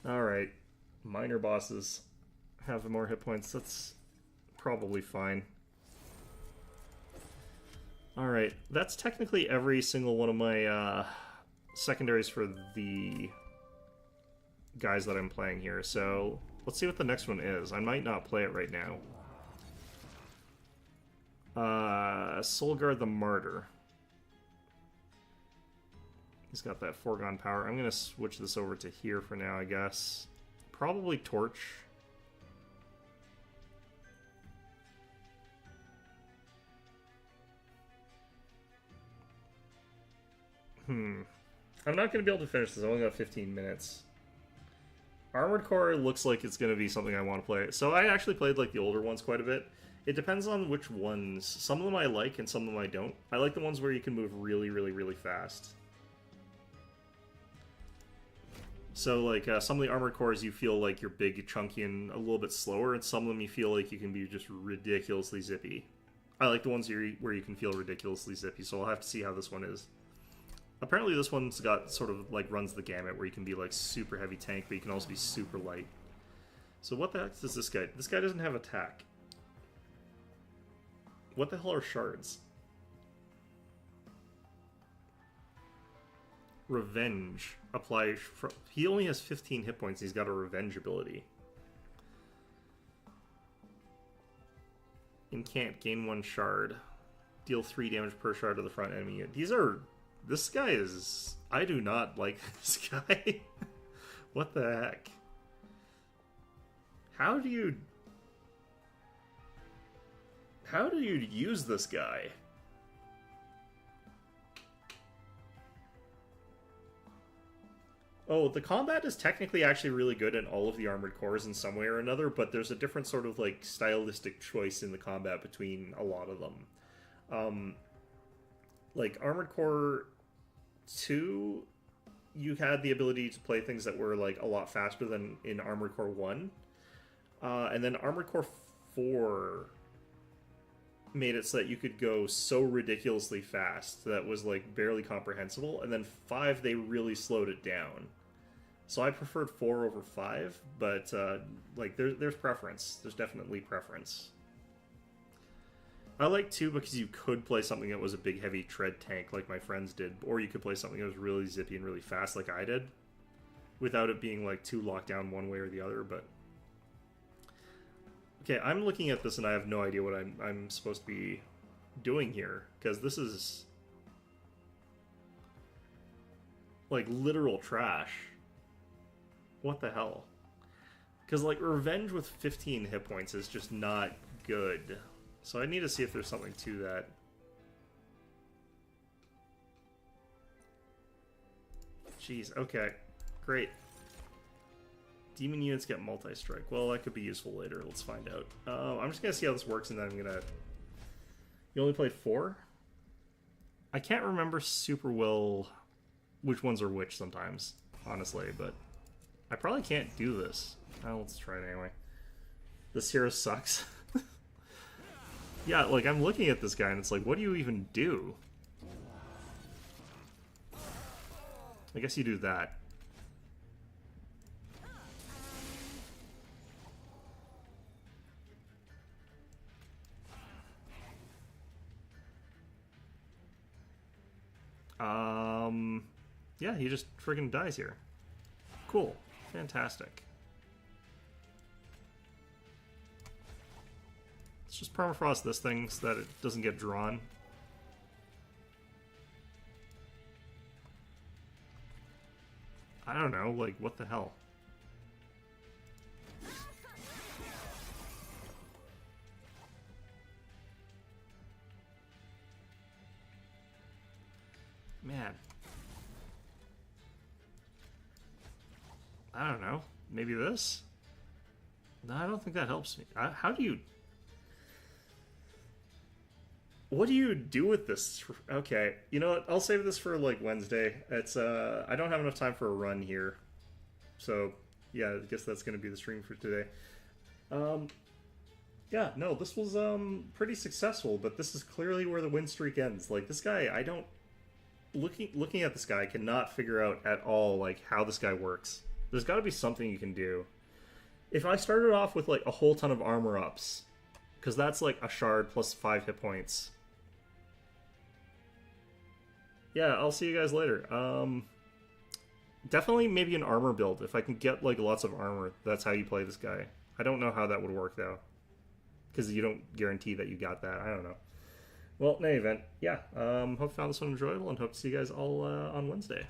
Speaker 1: Alright. Minor bosses have more hit points. That's probably fine. Alright, that's technically every single one of my secondaries for the guys that I'm playing here. So let's see what the next one is. I might not play it right now. Solgard the Martyr. He's got that foregone power. I'm going to switch this over to here for now, I guess. Probably Torch. I'm not going to be able to finish this. I only got 15 minutes. Armored Core looks like it's going to be something I want to play. So I actually played like the older ones quite a bit. It depends on which ones. Some of them I like and some of them I don't. I like the ones where you can move really, really, really fast. So, like, some of the Armored Cores you feel like you're big, chunky, and a little bit slower, and some of them you feel like you can be just ridiculously zippy. I like the ones where you can feel ridiculously zippy, so I'll have to see how this one is. Apparently this one's got sort of, like, runs the gamut, where you can be, like, super heavy tank, but you can also be super light. So what the heck does this guy... This guy doesn't have attack. What the hell are shards? Revenge. apply... He only has 15 hit points. He's got a revenge ability. Incant, gain 1 shard. Deal 3 damage per shard to the front enemy unit. These are... This guy is... I do not like this guy. What the heck? How do you use this guy? Oh, the combat is technically actually really good in all of the Armored Cores in some way or another, but there's a different sort of, like, stylistic choice in the combat between a lot of them. Like, Armored Core 2, you had the ability to play things that were, like, a lot faster than in Armored Core 1. And then Armored Core 4 made it so that you could go so ridiculously fast that was, like, barely comprehensible. And then 5, they really slowed it down. So I preferred 4 over 5, but, like, there's preference. There's definitely preference. I like 2 because you could play something that was a big, heavy tread tank like my friends did, or you could play something that was really zippy and really fast like I did, without it being, like, too locked down one way or the other, but... Okay, I'm looking at this and I have no idea what I'm supposed to be doing here, because this is... like, literal trash. What the hell? Because, like, Revenge with 15 hit points is just not good. So I need to see if there's something to that. Jeez, okay. Great. Demon units get multi-strike. Well, that could be useful later. Let's find out. I'm just going to see how this works, and then I'm going to... You only played 4? I can't remember super well which ones are which sometimes, honestly, but... I probably can't do this. Well, let's try it anyway. This hero sucks. Yeah, like, I'm looking at this guy and it's like, what do you even do? I guess you do that. Yeah, he just friggin' dies here. Cool. Fantastic. Let's just permafrost this thing so that it doesn't get drawn. I don't know, like, what the hell? Man. I don't know. Maybe this? No, I don't think that helps me. How do you... What do you do with this? Okay, you know what? I'll save this for, like, Wednesday. It's, I don't have enough time for a run here. So, yeah, I guess that's going to be the stream for today. Yeah, no, this was, pretty successful, but this is clearly where the win streak ends. Like, this guy, I don't... Looking at this guy, I cannot figure out at all, like, how this guy works. There's got to be something you can do. If I started off with, like, a whole ton of armor ups, because that's, like, a shard plus 5 hit points. Yeah, I'll see you guys later. Definitely maybe an armor build. If I can get, like, lots of armor, that's how you play this guy. I don't know how that would work, though. Because you don't guarantee that you got that. I don't know. Well, in any event, yeah. Hope you found this one enjoyable, and hope to see you guys all on Wednesday.